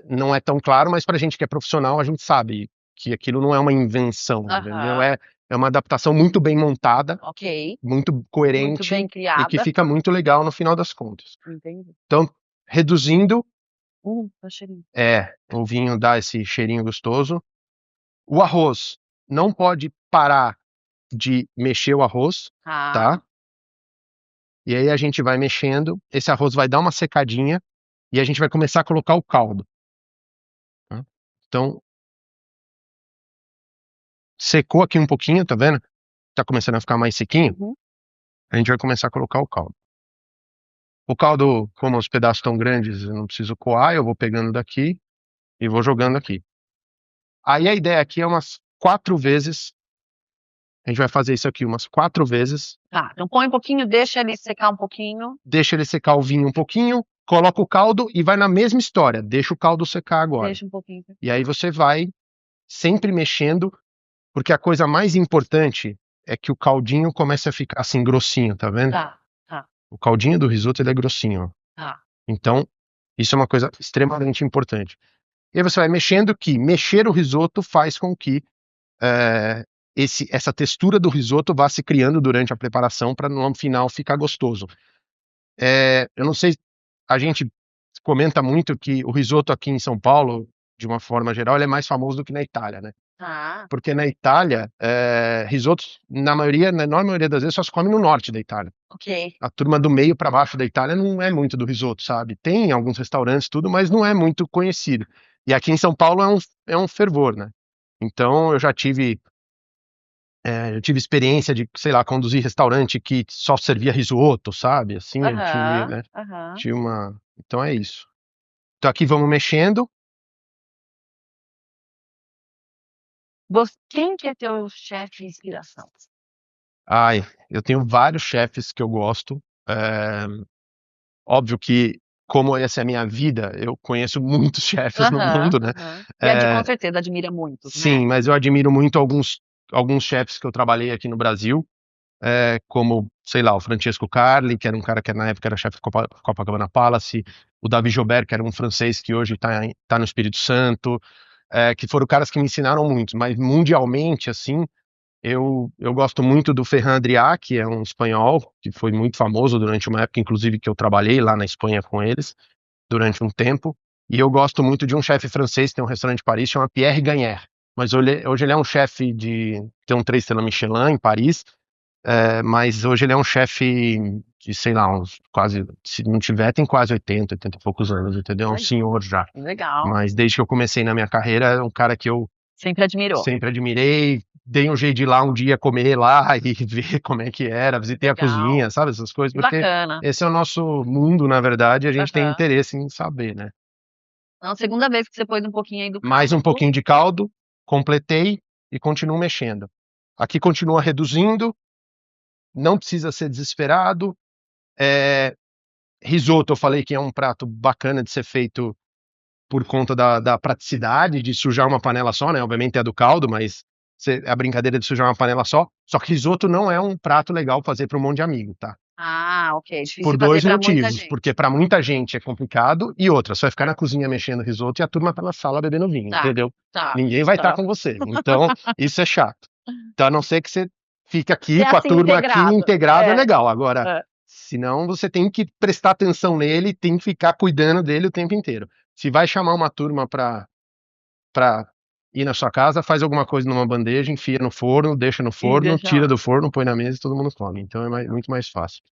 Speaker 4: não é tão claro, mas para a gente que é profissional, a gente sabe que aquilo não é uma invenção, entendeu? É uma adaptação muito bem montada,
Speaker 2: Ok.
Speaker 4: muito
Speaker 2: Muito
Speaker 4: coerente
Speaker 2: bem
Speaker 4: e que
Speaker 2: criada.
Speaker 4: fica muito legal no final das contas.
Speaker 2: Entendi.
Speaker 4: Então, reduzindo,
Speaker 2: Tá cheirinho.
Speaker 4: o vinho dá esse cheirinho gostoso. O arroz não pode parar de mexer o arroz, tá? E aí a gente vai mexendo, esse arroz vai dar uma secadinha e a gente vai começar a colocar o caldo. Tá? Então, secou aqui um pouquinho, tá vendo? Tá começando a ficar mais sequinho.
Speaker 2: Uhum.
Speaker 4: A gente vai começar a colocar o caldo. O caldo, como os pedaços estão grandes, eu não preciso coar, eu vou pegando daqui e vou jogando aqui. Aí a ideia aqui é umas 4 vezes. A gente vai fazer isso aqui umas 4 vezes.
Speaker 2: Tá, então põe um pouquinho, deixa ele secar um pouquinho.
Speaker 4: Deixa ele secar o vinho um pouquinho, coloca o caldo e vai na mesma história. Deixa o caldo secar agora.
Speaker 2: Deixa um pouquinho.
Speaker 4: E aí você vai sempre mexendo, porque a coisa mais importante é que o caldinho comece a ficar assim grossinho, tá vendo?
Speaker 2: Tá.
Speaker 4: O caldinho do risoto ele é grossinho, ó.
Speaker 2: Tá.
Speaker 4: Então, isso é uma coisa extremamente importante. E aí você vai mexendo, que mexer o risoto faz com que essa textura do risoto vá se criando durante a preparação para no final ficar gostoso. Eu não sei, a gente comenta muito que o risoto aqui em São Paulo, de uma forma geral, ele é mais famoso do que na Itália, né?
Speaker 2: Tá.
Speaker 4: Porque na Itália, risotos, na enorme maioria das vezes, só se come no norte da Itália.
Speaker 2: Ok.
Speaker 4: A turma do meio para baixo da Itália não é muito do risoto, sabe? Tem alguns restaurantes, tudo, mas não é muito conhecido. E aqui em São Paulo é um fervor, né? Então eu tive experiência de, sei lá, conduzir restaurante que só servia risoto, sabe? Assim, eu tive, né? Tinha uma... Então é isso. Então aqui vamos mexendo.
Speaker 2: Quem que é teu chefe de inspiração?
Speaker 4: Ai, eu tenho vários chefes que eu gosto. Óbvio que, como essa é a minha vida, eu conheço muitos chefes no mundo, né?
Speaker 2: E com certeza admira muito,
Speaker 4: Sim,
Speaker 2: né?
Speaker 4: mas eu admiro muito alguns chefes que eu trabalhei aqui no Brasil, como, sei lá, o Francesco Carli, que era um cara que na época era chefe do Copacabana Palace, o David Jobert, que era um francês que hoje tá no Espírito Santo, que foram caras que me ensinaram muito, mas mundialmente, assim, eu gosto muito do Ferran Adrià, que é um espanhol, que foi muito famoso durante uma época, inclusive que eu trabalhei lá na Espanha com eles, durante um tempo, e eu gosto muito de um chefe francês, que tem um restaurante em Paris, chama Pierre Gagnaire, mas hoje ele é um chefe tem um 3 estrelas Michelin em Paris, mas hoje ele é um chefe de, sei lá, quase, se não tiver, tem quase 80 e poucos anos, entendeu? É um senhor já.
Speaker 2: Legal.
Speaker 4: Mas desde que eu comecei na minha carreira, é um cara que eu
Speaker 2: sempre admirou.
Speaker 4: Sempre admirei, dei um jeito de ir lá um dia comer lá e ver como é que era, visitei a cozinha, sabe, essas coisas, porque
Speaker 2: bacana.
Speaker 4: Esse é o nosso mundo, na verdade, e a gente tem interesse em saber, né?
Speaker 2: Então, segunda vez que você pôs um pouquinho aí do caldo.
Speaker 4: Mais um pouquinho de caldo, completei e continuo mexendo. Aqui continua reduzindo, não precisa ser desesperado, Risoto, eu falei que é um prato bacana de ser feito por conta da praticidade de sujar uma panela só, né? Obviamente é do caldo, mas a brincadeira de sujar uma panela só. Só que risoto não é um prato legal fazer para um monte de amigo, tá?
Speaker 2: Ah, ok. Difícil
Speaker 4: Por
Speaker 2: de fazer
Speaker 4: dois
Speaker 2: para muita
Speaker 4: motivos.
Speaker 2: gente.
Speaker 4: Porque para muita gente é complicado e outra, você vai ficar na cozinha mexendo risoto e a turma tá na sala bebendo vinho,
Speaker 2: Tá,
Speaker 4: entendeu?
Speaker 2: tá.
Speaker 4: Ninguém vai estar
Speaker 2: Tá.
Speaker 4: com você. Então, isso é chato. Então, a não ser que você fique aqui
Speaker 2: Ser
Speaker 4: com a
Speaker 2: assim,
Speaker 4: turma aqui integrado é
Speaker 2: É,
Speaker 4: legal. Agora,
Speaker 2: é.
Speaker 4: senão você tem que prestar atenção nele, tem que ficar cuidando dele o tempo inteiro. Se vai chamar uma turma pra ir na sua casa, faz alguma coisa numa bandeja, enfia no forno, deixa no forno,
Speaker 2: deixa
Speaker 4: tira
Speaker 2: lá.
Speaker 4: do forno, põe na mesa e todo mundo come. Então muito mais fácil.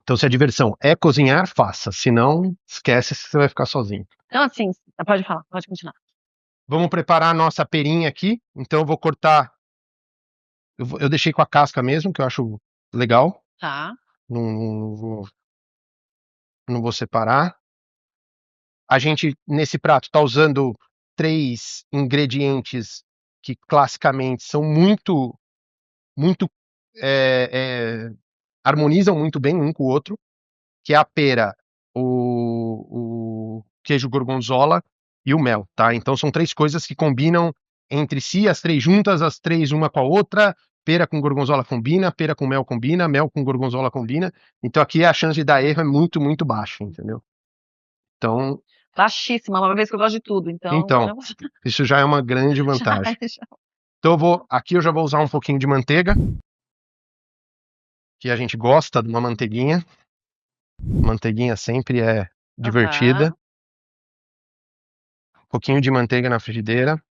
Speaker 4: Então, se a diversão é cozinhar, faça. Se não, esquece que você vai ficar sozinho.
Speaker 2: Então, assim, pode falar, pode continuar.
Speaker 4: Vamos preparar a nossa perinha aqui. Então, eu vou cortar. Eu deixei com a casca mesmo, que eu acho legal.
Speaker 2: Tá.
Speaker 4: Não vou separar. A gente, nesse prato, está usando 3 ingredientes que classicamente são muito harmonizam muito bem um com o outro, que é a pera, o queijo gorgonzola e o mel, tá? Então são 3 coisas que combinam entre si, as 3 juntas, as 3 uma com a outra. Pera com gorgonzola combina, pera com mel combina, mel com gorgonzola combina. Então aqui a chance de dar erro é muito, muito baixa, entendeu? Então,
Speaker 2: Baixíssima, uma vez que eu gosto de tudo, então.
Speaker 4: isso já é uma grande vantagem. Então aqui eu já vou usar um pouquinho de manteiga, que a gente gosta de uma manteiguinha. Manteiguinha sempre é divertida. Um pouquinho de manteiga na frigideira.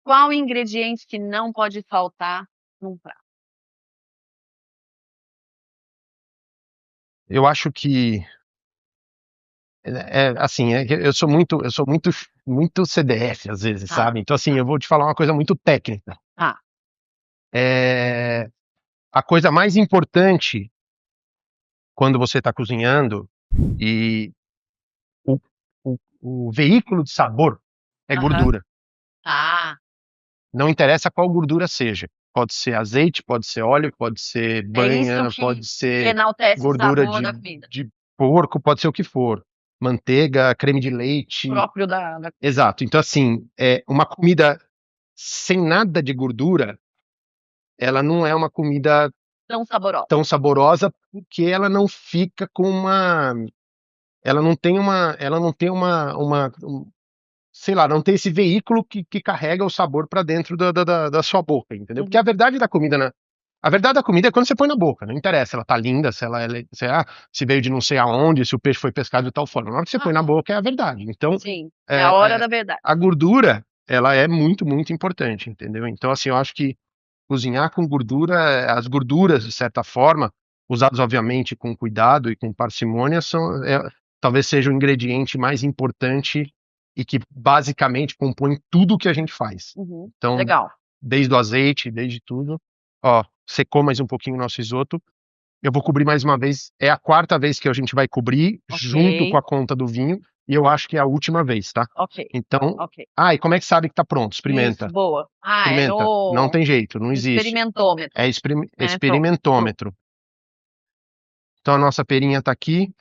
Speaker 2: Qual ingrediente que não pode faltar num prato?
Speaker 4: Eu acho que eu sou muito CDF às vezes,
Speaker 2: Tá.
Speaker 4: sabe? Então assim, eu vou te falar uma coisa muito técnica.
Speaker 2: Tá.
Speaker 4: A coisa mais importante quando você está cozinhando e o, o veículo de sabor é gordura.
Speaker 2: Tá.
Speaker 4: Não interessa qual gordura seja. Pode ser azeite, pode ser óleo, pode ser banha,
Speaker 2: isso que
Speaker 4: pode ser
Speaker 2: enaltece
Speaker 4: gordura
Speaker 2: o sabor da comida.
Speaker 4: de porco, pode ser o que for. Manteiga, creme de leite.
Speaker 2: Próprio da.
Speaker 4: Exato. Então, assim, uma comida sem nada de gordura, ela não é uma comida
Speaker 2: Tão saborosa.
Speaker 4: porque ela não fica com uma. Ela não tem sei lá, não tem esse veículo que carrega o sabor para dentro da sua boca, entendeu? Porque a verdade da comida, né? A verdade da comida é quando você põe na boca, não interessa, ela tá linda, se veio de não sei aonde, se o peixe foi pescado de tal forma. Na hora que você põe na boca é a verdade. Então,
Speaker 2: Sim, é a hora da verdade.
Speaker 4: a gordura, ela é muito, muito importante, entendeu? Então, assim, eu acho que cozinhar com gordura, as gorduras, de certa forma, usadas obviamente com cuidado e com parcimônia, talvez seja o ingrediente mais importante e que basicamente compõe tudo que a gente faz. Então,
Speaker 2: Legal.
Speaker 4: desde o azeite, desde tudo. Ó, secou mais um pouquinho o nosso risoto. Eu vou cobrir mais uma vez. É a 4ª vez que a gente vai cobrir, junto com a conta do vinho. E eu acho que é a última vez, tá?
Speaker 2: Ok.
Speaker 4: Então,
Speaker 2: Ok.
Speaker 4: e como é que sabe que tá pronto? Experimenta.
Speaker 2: Isso, boa.
Speaker 4: Experimenta. Não tem jeito, não existe.
Speaker 2: Experimentômetro.
Speaker 4: É experimentômetro. Então a nossa perinha tá aqui.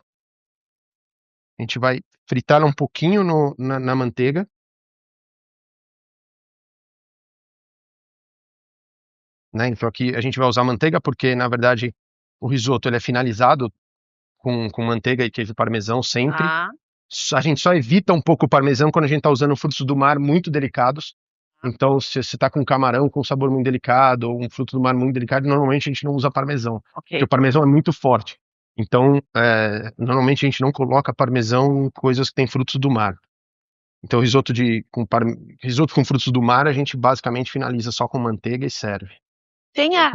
Speaker 4: A gente vai fritar um pouquinho na manteiga. Né? Então aqui a gente vai usar manteiga porque, na verdade, o risoto ele é finalizado com manteiga e queijo parmesão sempre. A gente só evita um pouco o parmesão quando a gente está usando frutos do mar muito delicados. Então, se você está com camarão com sabor muito delicado ou um fruto do mar muito delicado, normalmente a gente não usa parmesão, porque o parmesão é muito forte. Então, normalmente a gente não coloca parmesão em coisas que têm frutos do mar. Então, risoto com frutos do mar, a gente basicamente finaliza só com manteiga e serve.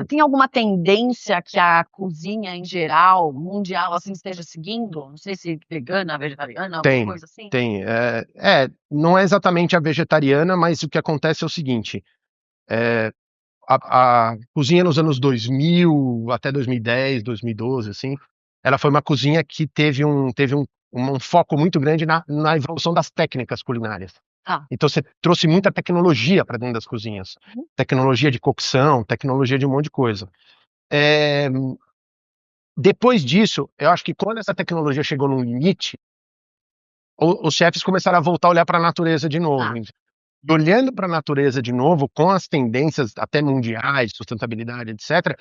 Speaker 2: Tem alguma tendência que a cozinha em geral, mundial, assim, esteja seguindo? Não sei se vegana, vegetariana, alguma coisa assim?
Speaker 4: Tem. Não é exatamente a vegetariana, mas o que acontece é o seguinte: a cozinha nos anos 2000 até 2010, 2012, assim, ela foi uma cozinha que teve um foco muito grande na evolução das técnicas culinárias. Então você trouxe muita tecnologia para dentro das cozinhas. Tecnologia de cocção, tecnologia de um monte de coisa. depois disso, eu acho que quando essa tecnologia chegou num limite, os chefes começaram a voltar a olhar para a natureza de novo.
Speaker 2: Ah.
Speaker 4: E olhando para a natureza de novo, com as tendências até mundiais, sustentabilidade, etc.,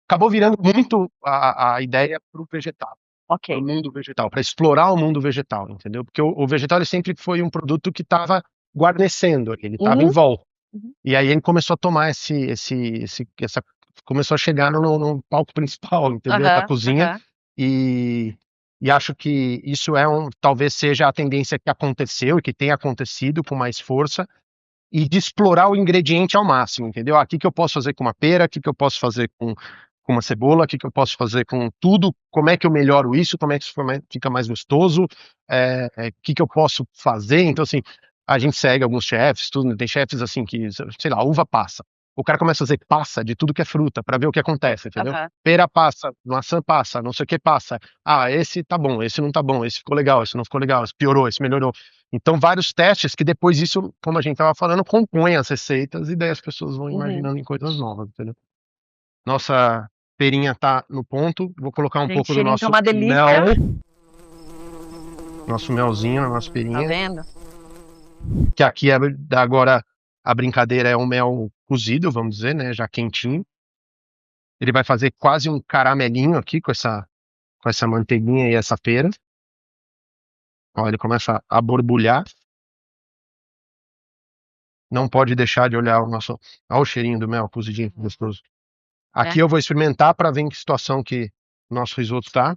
Speaker 4: acabou virando muito a ideia para o vegetal,
Speaker 2: Ok.
Speaker 4: para o mundo vegetal, para explorar o mundo vegetal, entendeu? Porque o vegetal ele sempre foi um produto que estava guarnecendo, ele estava em volta.
Speaker 2: Uhum.
Speaker 4: E aí ele começou a tomar começou a chegar no palco principal, entendeu? Da
Speaker 2: Aham,
Speaker 4: cozinha.
Speaker 2: aham.
Speaker 4: E acho que isso talvez seja a tendência que aconteceu e que tem acontecido com mais força, e de explorar o ingrediente ao máximo, entendeu? O que eu posso fazer com uma pera, o que eu posso fazer com uma cebola, o que eu posso fazer com tudo, como é que eu melhoro isso, como é que isso fica mais gostoso, o que eu posso fazer. Então, assim, a gente segue alguns chefes, tudo, tem chefes assim que, sei lá, uva passa. O cara começa a fazer passa de tudo que é fruta para ver o que acontece, entendeu?
Speaker 2: Aham.
Speaker 4: Pera passa, maçã passa, não sei o que passa. Ah, esse tá bom, esse não tá bom, esse ficou legal, esse não ficou legal, esse piorou, esse melhorou. Então, vários testes que depois isso, como a gente tava falando, compõem as receitas e daí as pessoas vão imaginando em coisas novas, entendeu? Nossa perinha tá no ponto, vou colocar um
Speaker 2: Gente,
Speaker 4: pouco do
Speaker 2: cheirinho
Speaker 4: nosso
Speaker 2: tá uma delícia.
Speaker 4: mel. Nosso melzinho, a nossa
Speaker 2: Tá
Speaker 4: perinha.
Speaker 2: vendo?
Speaker 4: Que aqui agora a brincadeira é um mel cozido, vamos dizer, né? Já quentinho. Ele vai fazer quase um caramelinho aqui com essa manteiguinha e essa pera. Ó, ele começa a borbulhar. Não pode deixar de olhar olha o cheirinho do mel cozidinho, gostoso. Aqui eu vou experimentar para ver em que situação que o nosso risoto tá.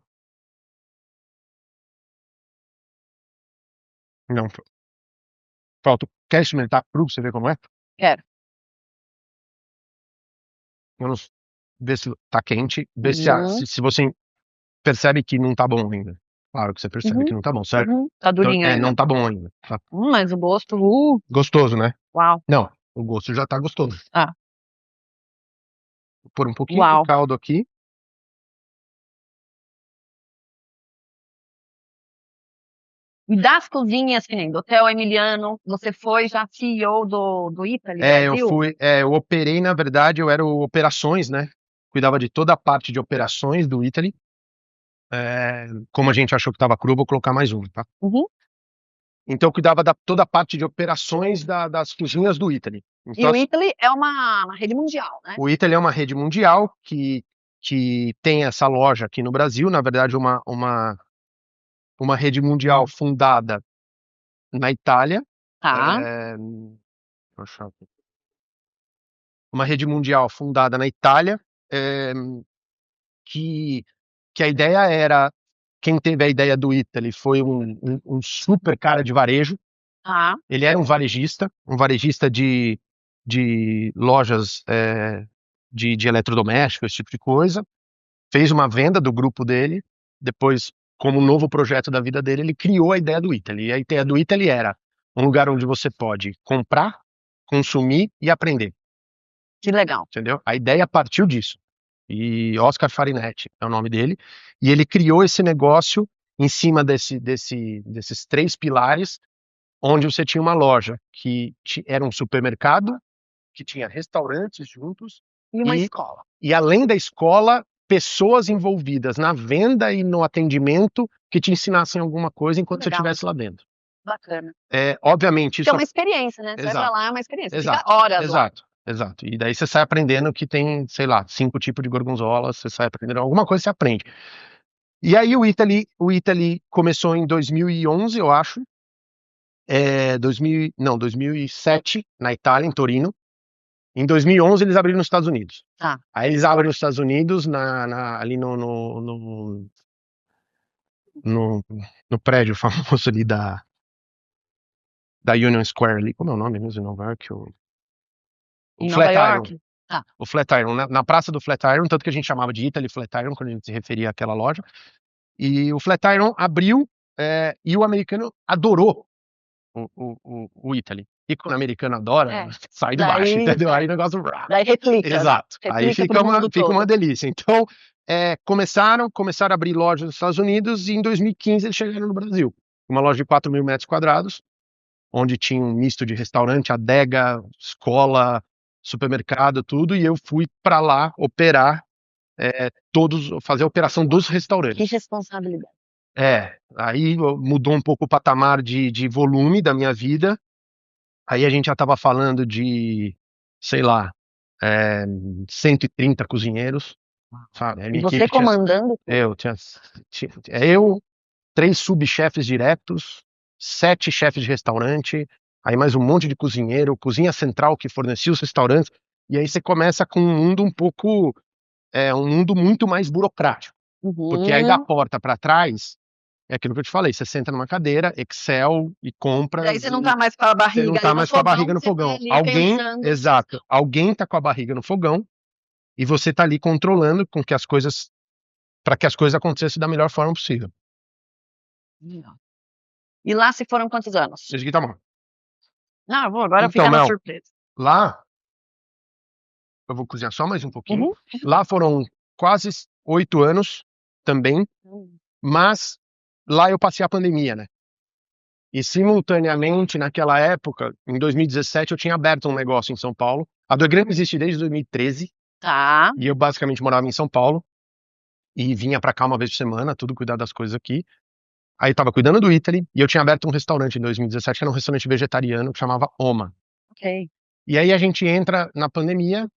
Speaker 4: Não. Falta. Quer experimentar cru pra você ver como é?
Speaker 2: Quero.
Speaker 4: Vamos ver se tá quente. Ver
Speaker 2: Uhum.
Speaker 4: se você percebe que não tá bom ainda. Claro que você percebe
Speaker 2: Uhum.
Speaker 4: que não tá bom, certo?
Speaker 2: Uhum. Tá
Speaker 4: Então,
Speaker 2: durinho ainda.
Speaker 4: não tá bom ainda. Tá
Speaker 2: Mas o gosto,
Speaker 4: gostoso, né?
Speaker 2: uau.
Speaker 4: Não, o gosto já tá gostoso.
Speaker 2: Ah.
Speaker 4: Vou pôr um pouquinho
Speaker 2: Uau.
Speaker 4: de caldo aqui.
Speaker 2: E das cozinhas, que nem do Hotel Emiliano, você foi já CEO do Italy Brasil?
Speaker 4: Eu operei, na verdade, eu era o operações, né? Cuidava de toda a parte de operações do Italy. Como a gente achou que tava cru, vou colocar mais um, tá?
Speaker 2: Uhum.
Speaker 4: Então eu cuidava toda a parte de operações das cozinhas do Italy.
Speaker 2: E
Speaker 4: Então,
Speaker 2: o Italy é uma rede mundial, né?
Speaker 4: o Italy é uma rede mundial que tem essa loja aqui no Brasil, na verdade uma rede mundial fundada na Itália.
Speaker 2: Tá.
Speaker 4: Deixa eu achar aqui. Uma rede mundial fundada na Itália, que a ideia era, quem teve a ideia do Italy foi um super cara de varejo.
Speaker 2: Tá.
Speaker 4: Ele era um varejista de lojas de eletrodomésticos, esse tipo de coisa. Fez uma venda do grupo dele, depois, como um novo projeto da vida dele, ele criou a ideia do Italy. E a ideia do Italy era um lugar onde você pode comprar, consumir e aprender,
Speaker 2: Que legal.
Speaker 4: entendeu? A ideia partiu disso. E Oscar Farinetti é o nome dele, e ele criou esse negócio em cima desses 3 pilares, onde você tinha uma loja que era um supermercado, que tinha restaurantes juntos,
Speaker 2: E uma escola.
Speaker 4: e além da escola, pessoas envolvidas na venda e no atendimento que te ensinassem alguma coisa enquanto você
Speaker 2: Legal.
Speaker 4: estivesse lá dentro.
Speaker 2: Bacana.
Speaker 4: Obviamente,
Speaker 2: Que
Speaker 4: isso
Speaker 2: é uma experiência, né? Você vai pra lá, é uma experiência. Fica horas lá.
Speaker 4: Exato. E daí você sai aprendendo que tem, sei lá, 5 tipos de gorgonzola, você sai aprendendo alguma coisa, você aprende. E aí o Italy começou em 2011, eu acho. 2007, na Itália, em Torino. Em 2011 eles abriram nos Estados Unidos.
Speaker 2: Tá.
Speaker 4: Aí eles abrem nos Estados Unidos, ali no prédio famoso ali da Union Square ali. Como é o nome mesmo em Nova York?
Speaker 2: Em Nova York? Tá.
Speaker 4: O Flatiron, na praça do Flatiron, tanto que a gente chamava de Italy Flatiron quando a gente se referia àquela loja. E o Flatiron abriu, e o americano adorou o Italy. E quando o americano adora, sai de baixo, entendeu? Aí o negócio...
Speaker 2: Daí replica.
Speaker 4: Exato.
Speaker 2: Né?
Speaker 4: Aí fica uma delícia. Então, começaram a abrir lojas nos Estados Unidos, e em 2015 eles chegaram no Brasil. Uma loja de 4.000 metros quadrados, onde tinha um misto de restaurante, adega, escola, supermercado, tudo, e eu fui para lá operar fazer a operação dos
Speaker 2: Que
Speaker 4: restaurantes.
Speaker 2: responsabilidade.
Speaker 4: Aí mudou um pouco o patamar de volume da minha vida. Aí a gente já estava falando de, sei lá, 130 cozinheiros, sabe? A
Speaker 2: E
Speaker 4: minha
Speaker 2: você
Speaker 4: equipe
Speaker 2: comandando tudo.
Speaker 4: eu, 3 subchefes diretos, 7 chefes de restaurante, aí mais um monte de cozinheiro, cozinha central que fornecia os restaurantes, e aí você começa com um mundo um mundo muito mais burocrático, porque aí da
Speaker 2: Uhum.
Speaker 4: porta para trás, é aquilo que eu te falei, você senta numa cadeira, Excel e
Speaker 2: E
Speaker 4: compras,
Speaker 2: aí você não tá mais com a
Speaker 4: você
Speaker 2: barriga
Speaker 4: não tá
Speaker 2: ali no
Speaker 4: mais com a
Speaker 2: fogão,
Speaker 4: barriga no
Speaker 2: você tá
Speaker 4: fogão.
Speaker 2: ali pensando.
Speaker 4: Exato, alguém tá com a barriga no fogão e você tá ali controlando para que as coisas acontecessem da melhor forma possível.
Speaker 2: E lá se foram quantos anos?
Speaker 4: Esse aqui tá bom.
Speaker 2: Não, eu vou agora
Speaker 4: Então,
Speaker 2: ficar na
Speaker 4: Mel,
Speaker 2: surpresa.
Speaker 4: lá, eu vou cozinhar só mais um pouquinho.
Speaker 2: Uhum.
Speaker 4: Lá foram quase 8 anos também, mas lá eu passei a pandemia, né? E simultaneamente, naquela época, em 2017, eu tinha aberto um negócio em São Paulo. A Doigrama existe desde 2013
Speaker 2: Tá.
Speaker 4: e eu basicamente morava em São Paulo e vinha pra cá uma vez por semana, tudo cuidar das coisas aqui. Aí eu tava cuidando do Italy e eu tinha aberto um restaurante em 2017, que era um restaurante vegetariano que chamava Oma.
Speaker 2: Ok.
Speaker 4: E aí a gente entra na pandemia,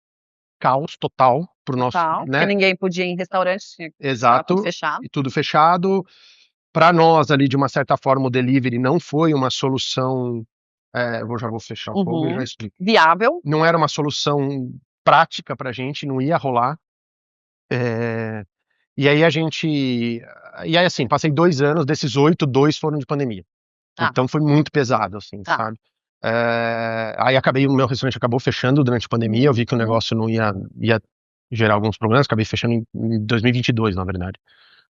Speaker 4: caos total pro nosso,
Speaker 2: Tal. Porque
Speaker 4: né?
Speaker 2: ninguém podia ir em restaurante, tava tudo
Speaker 4: Exato,
Speaker 2: fechado.
Speaker 4: e tudo fechado. Para nós ali, de uma certa forma, o delivery não foi uma solução. Já vou fechar o fogo e já explico.
Speaker 2: Viável.
Speaker 4: Não era uma solução prática pra gente, não ia rolar. E aí assim, passei 2 anos, desses 8, 2 foram de pandemia.
Speaker 2: Tá.
Speaker 4: Então foi muito pesado, assim,
Speaker 2: Tá.
Speaker 4: sabe? Aí o meu restaurante acabou fechando durante a pandemia, eu vi que o negócio não ia gerar alguns problemas, acabei fechando em 2022, na verdade,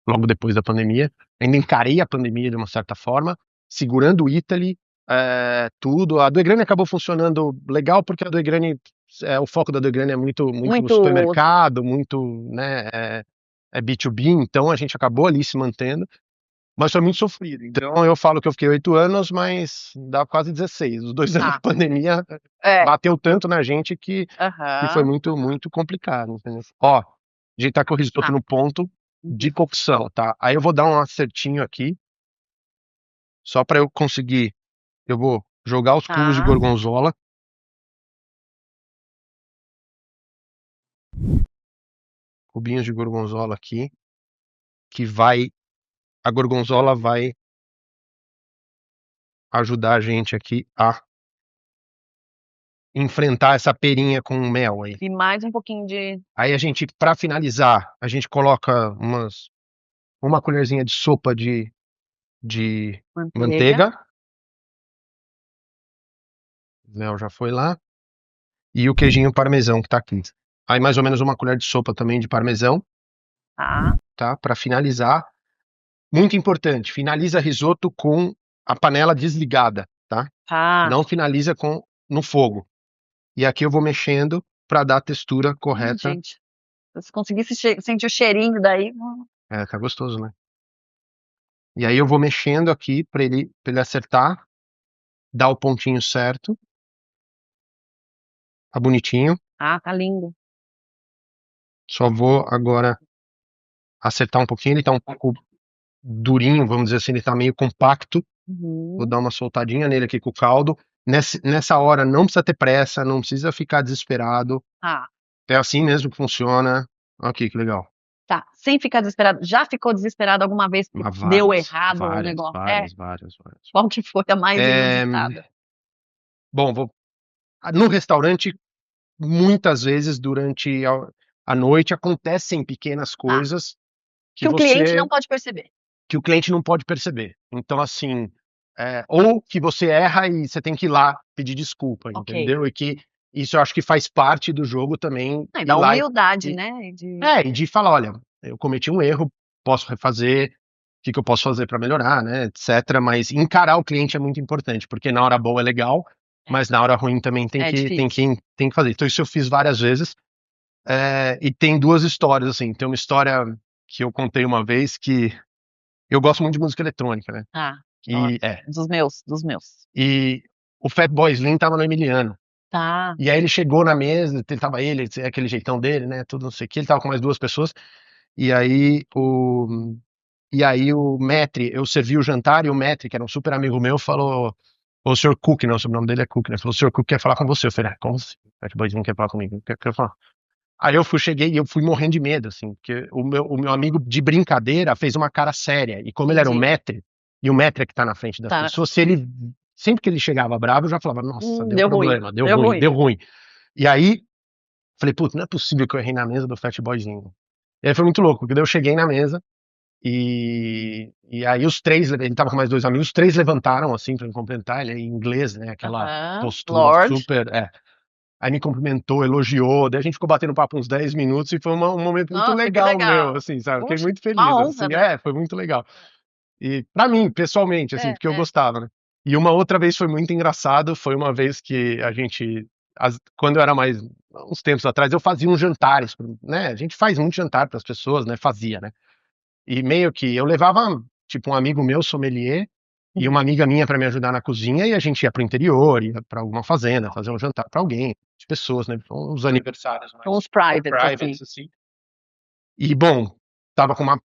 Speaker 4: logo depois da pandemia. Ainda encarei a pandemia de uma certa forma, segurando o Italy, tudo. A Doigrane acabou funcionando legal, porque a Doigrane, o foco da Doigrane é muito no supermercado, muito, né, é B2B, então a gente acabou ali se mantendo. Mas foi muito sofrido. Então eu falo que eu fiquei 8 anos, mas dá quase 16. Os 2 anos
Speaker 2: Tá.
Speaker 4: de pandemia bateu tanto na gente que foi muito, muito complicado, entendeu? Ó, a gente tá com o risoto no ponto de cocção, tá? Aí eu vou dar um acertinho aqui, só pra eu conseguir. Eu vou jogar os cubos de gorgonzola. Cubinhos de gorgonzola aqui, a gorgonzola vai ajudar a gente aqui a enfrentar essa perinha com mel aí.
Speaker 2: E mais um pouquinho de...
Speaker 4: Aí a gente, pra finalizar, a gente coloca uma colherzinha de sopa de manteiga. O mel já foi lá. E o queijinho parmesão que tá aqui. Aí mais ou menos uma colher de sopa também de parmesão. Tá? Pra finalizar. Muito importante, finaliza risoto com a panela desligada, tá? Não finaliza no fogo. E aqui eu vou mexendo pra dar a textura correta.
Speaker 2: Gente, se você conseguisse sentir o cheirinho daí...
Speaker 4: Tá gostoso, né? E aí eu vou mexendo aqui pra ele acertar, dar o pontinho certo. Tá bonitinho.
Speaker 2: Tá lindo.
Speaker 4: Só vou agora acertar um pouquinho, ele tá um pouco durinho, vamos dizer assim, ele tá meio compacto. Vou dar uma soltadinha nele aqui com o caldo. Nessa hora não precisa ter pressa, não precisa ficar desesperado. É assim mesmo que funciona. Aqui, que legal.
Speaker 2: Tá, sem ficar desesperado. Já ficou desesperado alguma vez que deu errado o negócio?
Speaker 4: Várias.
Speaker 2: Qual que foi a mais inusitada?
Speaker 4: Bom, no restaurante, muitas vezes durante a noite acontecem pequenas coisas
Speaker 2: que o cliente não pode perceber.
Speaker 4: Que o cliente não pode perceber. Então, assim, ou que você erra e você tem que ir lá pedir desculpa, entendeu? E que isso eu acho que faz parte do jogo também.
Speaker 2: E da humildade, né?
Speaker 4: E de falar, olha, eu cometi um erro, posso refazer, o que eu posso fazer para melhorar, né, etc. Mas encarar o cliente é muito importante, porque na hora boa é legal, mas na hora ruim também tem que fazer. Então isso eu fiz várias vezes. E tem 2 histórias, assim. Tem uma história que eu contei uma vez que eu gosto muito de música eletrônica, né?
Speaker 2: Dos meus.
Speaker 4: E o Fatboy Slim tava no Emiliano.
Speaker 2: Tá.
Speaker 4: E aí ele chegou na mesa, tava ele, aquele jeitão dele, né? Tudo não sei o que, ele tava com mais duas pessoas. E aí o Metri, eu servi o jantar e o Metri, que era um super amigo meu, falou: o Sr. Cook, não, o sobrenome dele é Cook, né? Falou: o Sr. Cook quer falar com você. Eu falei: como assim? O Fat Boyzinho quer falar comigo? Quer falar? Aí cheguei e eu fui morrendo de medo, assim, porque o meu amigo de brincadeira fez uma cara séria. E como ele era o
Speaker 2: Entendi.
Speaker 4: Metri, e o Metri é que tá na frente das
Speaker 2: Tá.
Speaker 4: pessoas, sempre que ele chegava bravo, eu já falava: nossa, deu
Speaker 2: Deu ruim.
Speaker 4: problema, deu ruim. E aí, falei: putz, não é possível que eu errei na mesa do Fat Boyzinho. E aí foi muito louco, porque daí eu cheguei na mesa, e aí os três, ele tava com mais dois amigos, os três levantaram assim pra me cumprimentar, ele é em inglês, né? Aquela
Speaker 2: Aham.
Speaker 4: postura
Speaker 2: Lorde.
Speaker 4: super. Aí me cumprimentou, elogiou, daí a gente ficou batendo papo uns 10 minutos e foi um momento muito
Speaker 2: Nossa, que
Speaker 4: legal
Speaker 2: legal.
Speaker 4: meu, assim, sabe? Fiquei
Speaker 2: Poxa,
Speaker 4: muito feliz,
Speaker 2: uma honra,
Speaker 4: assim,
Speaker 2: né?
Speaker 4: foi muito legal. E pra mim, pessoalmente, assim, porque eu
Speaker 2: É.
Speaker 4: gostava, né? E uma outra vez foi muito engraçado, foi uma vez que a gente, quando eu era mais, uns tempos atrás, eu fazia uns jantares, né? A gente faz muito jantar para as pessoas, né? Fazia, né? E meio que eu levava, tipo, um amigo meu, sommelier, e uma
Speaker 2: Uhum.
Speaker 4: amiga minha para me ajudar na cozinha, e a gente ia pro interior, ia para alguma fazenda, fazer um jantar para alguém, de pessoas, né? Uns aniversários mais
Speaker 2: Uns privates, assim.
Speaker 4: privates, assim. E, bom, tava com uma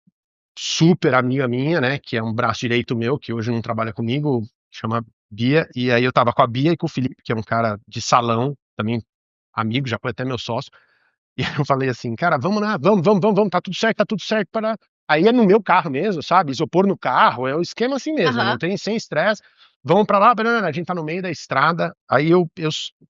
Speaker 4: super amiga minha, né, que é um braço direito meu, que hoje não trabalha comigo, chama Bia, e aí eu tava com a Bia e com o Felipe, que é um cara de salão, também amigo, já foi até meu sócio, e eu falei assim, cara, vamos lá, vamos, tá tudo certo, para. Aí é no meu carro mesmo, sabe? Isopor no carro, é o esquema assim mesmo, não
Speaker 2: Aham.
Speaker 4: tem sem estresse. Vamos pra lá, banana, a gente tá no meio da estrada. Aí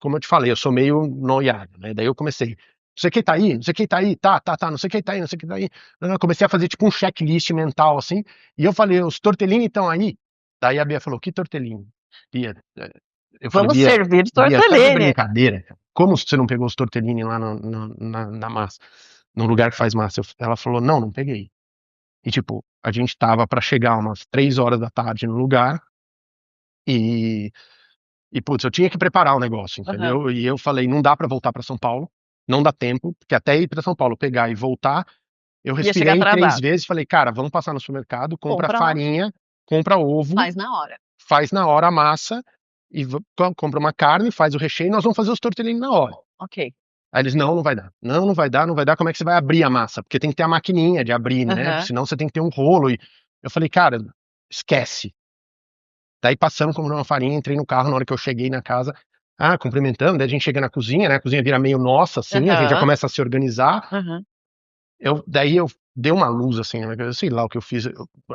Speaker 4: como eu te falei, eu sou meio noiado, né? Daí eu comecei, não sei quem tá aí, não sei quem tá aí, tá, não sei quem tá aí, não sei quem tá aí. Eu comecei a fazer tipo um checklist mental assim, e eu falei, os tortellini estão aí? Daí a Bia falou, que tortellini? Bia, eu falei,
Speaker 2: Vamos
Speaker 4: Bia,
Speaker 2: servir
Speaker 4: Bia, tá de
Speaker 2: tortellini.
Speaker 4: brincadeira? Como você não pegou os tortellini lá na massa, no lugar que faz massa? Ela falou, não peguei. E tipo, a gente tava pra chegar umas 3 horas da tarde no lugar e, putz, eu tinha que preparar o negócio,
Speaker 2: Aham.
Speaker 4: entendeu? E eu falei, não dá pra voltar pra São Paulo, não dá tempo, porque até ir pra São Paulo, pegar e voltar, eu
Speaker 2: Ia chegar
Speaker 4: respirei 3
Speaker 2: atrasado.
Speaker 4: vezes e falei, cara, vamos passar no supermercado, compra
Speaker 2: Compra lá,
Speaker 4: farinha, compra ovo,
Speaker 2: faz na hora.
Speaker 4: faz na hora a massa e compra uma carne, faz o recheio e nós vamos fazer os tortellini na hora.
Speaker 2: Ok.
Speaker 4: Aí eles, não vai dar. Não vai dar, não vai dar. Como é que você vai abrir a massa? Porque tem que ter a maquininha de abrir, né?
Speaker 2: Aham.
Speaker 4: Senão você tem que ter um rolo. E eu falei, cara, esquece. Daí passamos, compramos uma farinha, entrei no carro na hora que eu cheguei na casa. Ah, cumprimentando, daí a gente chega na cozinha, né? A cozinha vira meio nossa, assim, a gente já
Speaker 2: Aham.
Speaker 4: começa a se organizar.
Speaker 2: Aham.
Speaker 4: Daí eu dei uma luz, assim, né, eu sei lá o que eu fiz.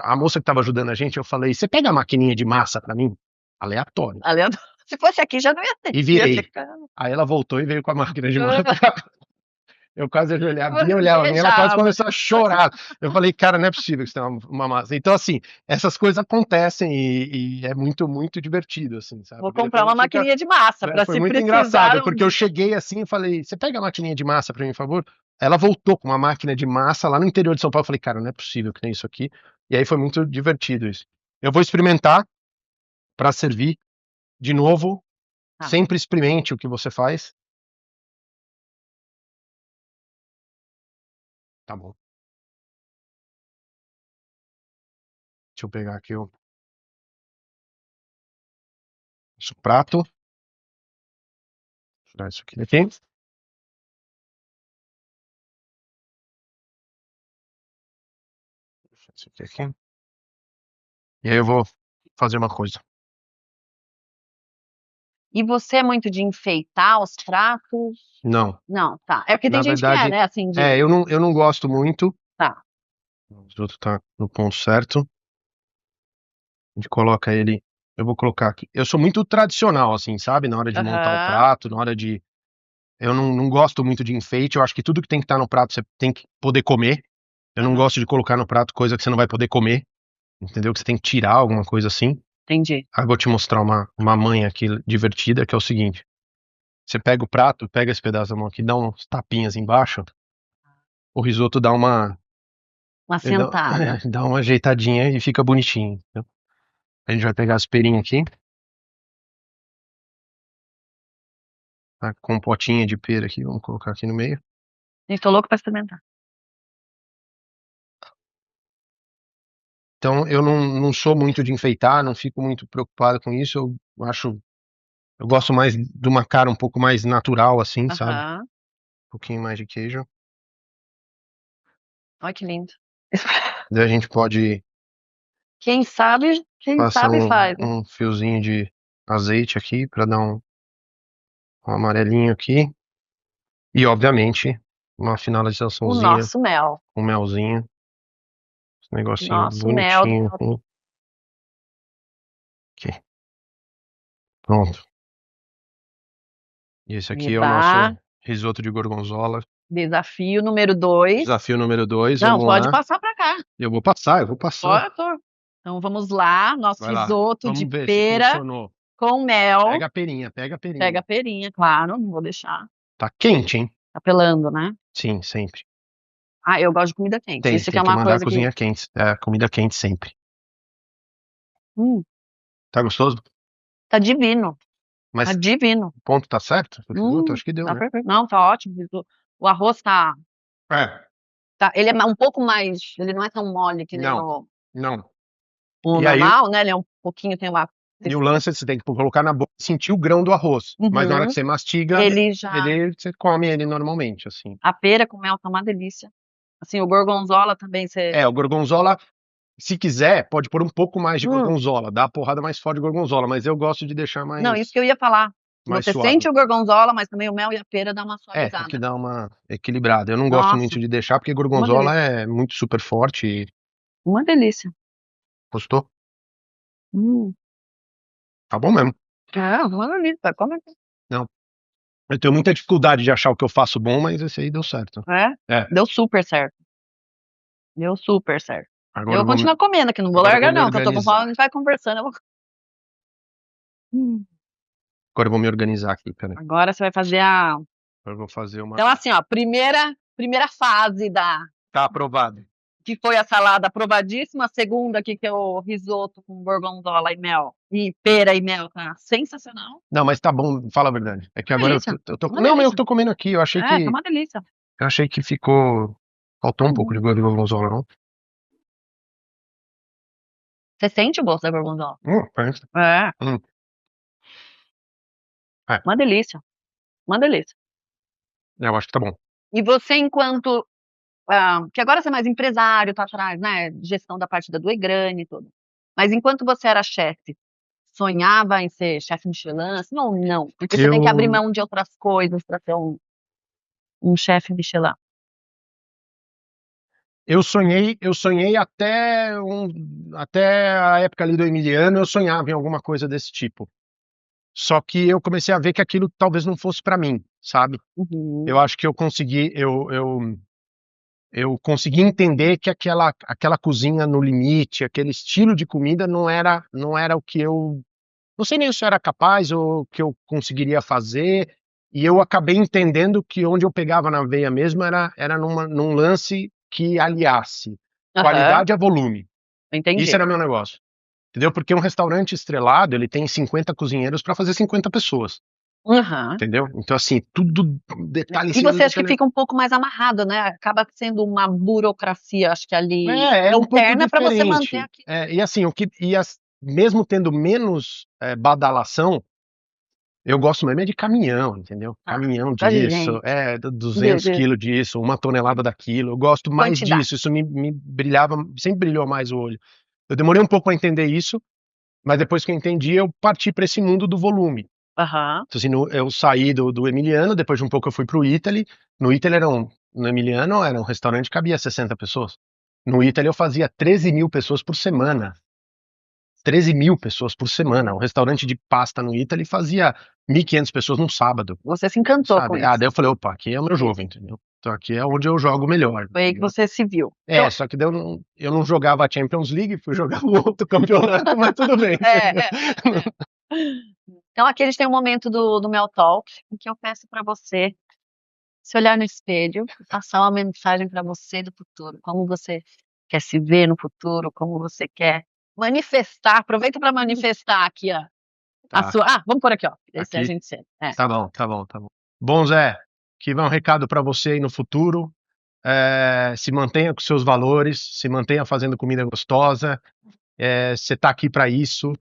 Speaker 4: A moça que tava ajudando a gente, eu falei, você pega a maquininha de massa pra mim? Aleatório.
Speaker 2: Aleatório. Se fosse aqui, já não ia ter.
Speaker 4: E
Speaker 2: Ia
Speaker 4: virei.
Speaker 2: ficar.
Speaker 4: Aí ela voltou e veio com a máquina de massa. Eu quase ajoelhei, a Bia
Speaker 2: Você
Speaker 4: olhava pra mim, ela quase
Speaker 2: beijava.
Speaker 4: começou a chorar. Eu falei, cara, não é possível que você tenha uma massa. Então, assim, essas coisas acontecem e é muito, muito divertido, assim, sabe?
Speaker 2: Vou
Speaker 4: Porque
Speaker 2: comprar
Speaker 4: depois
Speaker 2: uma
Speaker 4: fica.
Speaker 2: maquininha de massa para
Speaker 4: Foi
Speaker 2: se
Speaker 4: muito
Speaker 2: precisar
Speaker 4: engraçado,
Speaker 2: um
Speaker 4: porque eu
Speaker 2: dia.
Speaker 4: cheguei assim e falei, você pega a maquininha de massa pra mim, por favor? Ela voltou com uma máquina de massa lá no interior de São Paulo. Eu falei, cara, não é possível que tem isso aqui. E aí foi muito divertido isso. Eu vou experimentar pra servir de novo.
Speaker 2: Tá.
Speaker 4: Sempre experimente o que você faz. Tá bom. Deixa eu pegar aqui o nosso prato. Tirar isso aqui. Deixa isso aqui. E aí eu vou fazer uma coisa.
Speaker 2: E você é muito de enfeitar os pratos?
Speaker 4: Não,
Speaker 2: Não, tá. É porque tem
Speaker 4: na
Speaker 2: gente que é,
Speaker 4: verdade,
Speaker 2: né, assim, de
Speaker 4: eu não gosto muito.
Speaker 2: tá.
Speaker 4: O risoto tá no ponto certo. A gente coloca ele. Eu vou colocar aqui. Eu sou muito tradicional, assim, sabe? Na hora de montar o
Speaker 2: Aham.
Speaker 4: prato, na hora de. Eu não gosto muito de enfeite. Eu acho que tudo que tem que estar no prato você tem que poder comer. Eu não
Speaker 2: Aham.
Speaker 4: gosto de colocar no prato coisa que você não vai poder comer. Entendeu? Que você tem que tirar alguma coisa assim.
Speaker 2: Entendi.
Speaker 4: Aí eu vou te mostrar uma manha aqui divertida, que é o seguinte. Você pega o prato, pega esse pedaço da mão aqui, dá uns tapinhas embaixo, o risoto dá uma,
Speaker 2: Uma
Speaker 4: ele dá,
Speaker 2: sentada.
Speaker 4: dá uma ajeitadinha e fica bonitinho. Entendeu? A gente vai pegar as perinhas aqui, tá? Com um potinho de pera aqui, vamos colocar aqui no meio.
Speaker 2: Gente, tô louca pra experimentar.
Speaker 4: Então eu não sou muito de enfeitar, não fico muito preocupado com isso. Eu acho Eu gosto mais de uma cara um pouco mais natural, assim, sabe? Um
Speaker 2: Aham.
Speaker 4: pouquinho mais de queijo.
Speaker 2: Olha que lindo.
Speaker 4: Daí a gente pode
Speaker 2: Quem sabe
Speaker 4: passar
Speaker 2: faz.
Speaker 4: um fiozinho de azeite aqui pra dar um amarelinho aqui. E, obviamente, uma
Speaker 2: O
Speaker 4: finalizaçãozinha
Speaker 2: nosso mel.
Speaker 4: com melzinho. Esse negocinho
Speaker 2: Nosso mel.
Speaker 4: bonitinho. Aqui. Pronto. E esse aqui é o
Speaker 2: Eba.
Speaker 4: nosso risoto de gorgonzola.
Speaker 2: Desafio número 2.
Speaker 4: Desafio número 2,
Speaker 2: Não,
Speaker 4: vamos
Speaker 2: pode
Speaker 4: lá.
Speaker 2: passar pra cá.
Speaker 4: Eu vou passar.
Speaker 2: Pode, tô. Então vamos lá. Nosso
Speaker 4: Vai lá.
Speaker 2: risoto
Speaker 4: Vamos
Speaker 2: de
Speaker 4: ver se
Speaker 2: pera
Speaker 4: funcionou.
Speaker 2: com mel.
Speaker 4: Pega a perinha, pega a perinha.
Speaker 2: Pega a perinha, claro. Não vou deixar.
Speaker 4: Tá quente, hein?
Speaker 2: Tá pelando, né?
Speaker 4: Sim, sempre.
Speaker 2: Ah, eu gosto de comida quente.
Speaker 4: Tem
Speaker 2: Isso que
Speaker 4: que
Speaker 2: é uma
Speaker 4: mandar
Speaker 2: coisa
Speaker 4: a cozinha quente. É, comida quente sempre. Tá gostoso?
Speaker 2: Tá divino.
Speaker 4: Mas
Speaker 2: Tá divino.
Speaker 4: o ponto tá certo? O risoto, acho que deu,
Speaker 2: Tá
Speaker 4: né?
Speaker 2: perfeito. Não, tá ótimo. O arroz tá. Ele é um pouco mais. Ele não é tão mole que nem
Speaker 4: Não.
Speaker 2: o
Speaker 4: E aí-
Speaker 2: normal, né? Ele é um pouquinho, tem uma.
Speaker 4: E o lance é que você tem que colocar na boca e sentir o grão do arroz. Mas na hora que você mastiga,
Speaker 2: Ele já.
Speaker 4: você come ele normalmente, assim.
Speaker 2: A pera com mel tá uma delícia. Assim, o gorgonzola também você.
Speaker 4: É, o gorgonzola, se quiser, pode pôr um pouco mais de gorgonzola. Dá a porrada mais forte de gorgonzola, mas eu gosto de deixar mais.
Speaker 2: Não, isso que eu ia falar.
Speaker 4: mais
Speaker 2: Você
Speaker 4: suave.
Speaker 2: sente o gorgonzola, mas também o mel e a pera dá uma
Speaker 4: É,
Speaker 2: suavizada.
Speaker 4: tem que dar uma equilibrada. Eu não gosto
Speaker 2: Nossa.
Speaker 4: muito de deixar, porque gorgonzola é muito super forte. E...
Speaker 2: Uma delícia.
Speaker 4: Gostou? Tá bom mesmo.
Speaker 2: É, uma delícia. Como é que.
Speaker 4: Eu tenho muita dificuldade de achar o que eu faço bom, mas esse aí deu certo.
Speaker 2: É? Deu super certo. Deu super certo.
Speaker 4: Agora
Speaker 2: Eu vou continuar comendo aqui, não vou
Speaker 4: agora
Speaker 2: largar
Speaker 4: eu vou me
Speaker 2: não, que eu tô com
Speaker 4: organizar.
Speaker 2: fome, a gente vai conversando.
Speaker 4: Agora eu vou me organizar aqui, peraí.
Speaker 2: Agora você vai fazer a...
Speaker 4: Agora eu vou fazer uma...
Speaker 2: Então assim, ó, primeira fase
Speaker 4: Tá aprovado.
Speaker 2: que foi a salada aprovadíssima, a segunda aqui que é o risoto com gorgonzola e mel, e pera e mel, tá sensacional.
Speaker 4: Não, mas tá bom, fala a verdade. É que agora
Speaker 2: Delícia.
Speaker 4: eu tô...
Speaker 2: Uma
Speaker 4: Não, mas eu
Speaker 2: delícia.
Speaker 4: tô comendo aqui, eu achei
Speaker 2: Tá
Speaker 4: que...
Speaker 2: uma delícia.
Speaker 4: Eu achei que ficou... Faltou um pouco de gorgonzola, não?
Speaker 2: Você sente o gosto da gorgonzola?
Speaker 4: Parece.
Speaker 2: É.
Speaker 4: É.
Speaker 2: Uma delícia. Uma delícia.
Speaker 4: Eu acho que tá bom.
Speaker 2: E você, enquanto. Que agora você é mais empresário, tá atrás, né? Gestão da parte da Duegrane e tudo. Mas enquanto você era chefe, sonhava em ser chefe Michelin? Assim, ou não? Porque você tem que abrir mão de outras coisas para ser um chefe Michelin.
Speaker 4: Eu sonhei até a época ali do Emiliano, eu sonhava em alguma coisa desse tipo. Só que eu comecei a ver que aquilo talvez não fosse pra mim, sabe? Eu acho que eu consegui entender que aquela cozinha no limite, aquele estilo de comida não era o que eu não sei nem se eu era capaz ou o que eu conseguiria fazer. E eu acabei entendendo que onde eu pegava na veia mesmo era num lance que aliasse qualidade a volume.
Speaker 2: Entendi.
Speaker 4: Isso era meu negócio. Entendeu? Porque um restaurante estrelado, ele tem 50 cozinheiros para fazer 50 pessoas. Entendeu? Então, assim, tudo detalhe.
Speaker 2: E você acha que fica um pouco mais amarrado, né? Acaba sendo uma burocracia, acho que ali interna para você manter aqui.
Speaker 4: E assim, mesmo tendo menos badalação, eu gosto mesmo de caminhão, entendeu? Caminhão disso, 200 quilos disso, 1 tonelada daquilo. Eu gosto mais disso, isso me brilhava, sempre brilhou mais o olho. Eu demorei um pouco para entender isso, mas depois que eu entendi, eu parti para esse mundo do volume. Então, assim, eu saí do Emiliano, depois de um pouco eu fui pro Italy. No Italy no Emiliano era um restaurante que cabia 60 pessoas. No Italy eu fazia 13 mil pessoas por semana. 13 mil pessoas por semana. Um restaurante de pasta no Italy fazia 1.500 pessoas num sábado.
Speaker 2: Você se encantou com isso.
Speaker 4: Daí eu falei, opa, aqui é o meu jogo, entendeu? Então aqui é onde eu jogo melhor.
Speaker 2: Foi aí que você se viu.
Speaker 4: Só que eu não jogava a Champions League, fui jogar um outro campeonato, mas tudo bem.
Speaker 2: Então aqui a gente tem um momento do Mel Talk, em que eu peço para você se olhar no espelho, passar uma mensagem para você do futuro, como você quer se ver no futuro, como você quer manifestar. Aproveita para manifestar aqui, ó. Vamos por aqui, ó. Esse a gente sente.
Speaker 4: Tá bom. Bom, Zé, que vai um recado para você aí no futuro. Se mantenha com seus valores, se mantenha fazendo comida gostosa. Você tá aqui para isso.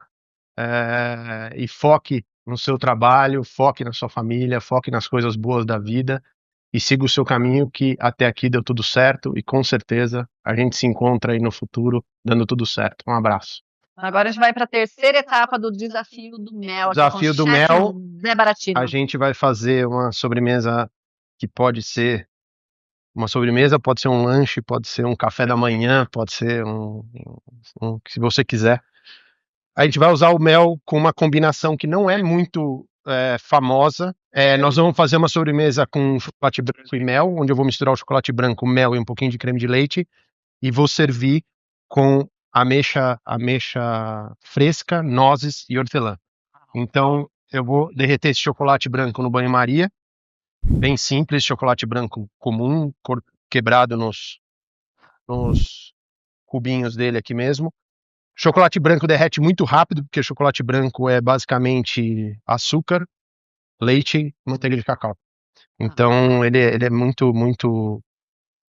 Speaker 4: E foque no seu trabalho, foque na sua família, foque nas coisas boas da vida e siga o seu caminho, que até aqui deu tudo certo e com certeza a gente se encontra aí no futuro dando tudo certo. Um abraço.
Speaker 2: Agora a gente vai para a terceira etapa do desafio do mel.
Speaker 4: Desafio
Speaker 2: aqui com
Speaker 4: do
Speaker 2: o chefe
Speaker 4: mel,
Speaker 2: Zé Baratino.
Speaker 4: A gente vai fazer uma sobremesa que pode ser uma sobremesa, pode ser um lanche, pode ser um café da manhã, pode ser se você quiser. A gente vai usar o mel com uma combinação que não é muito famosa. Nós vamos fazer uma sobremesa com chocolate branco e mel, onde eu vou misturar o chocolate branco, mel e um pouquinho de creme de leite, e vou servir com ameixa fresca, nozes e hortelã. Então, eu vou derreter esse chocolate branco no banho-maria, bem simples, chocolate branco comum, quebrado nos cubinhos dele aqui mesmo. Chocolate branco derrete muito rápido, porque chocolate branco é basicamente açúcar, leite e manteiga de cacau. Então, ele é muito, muito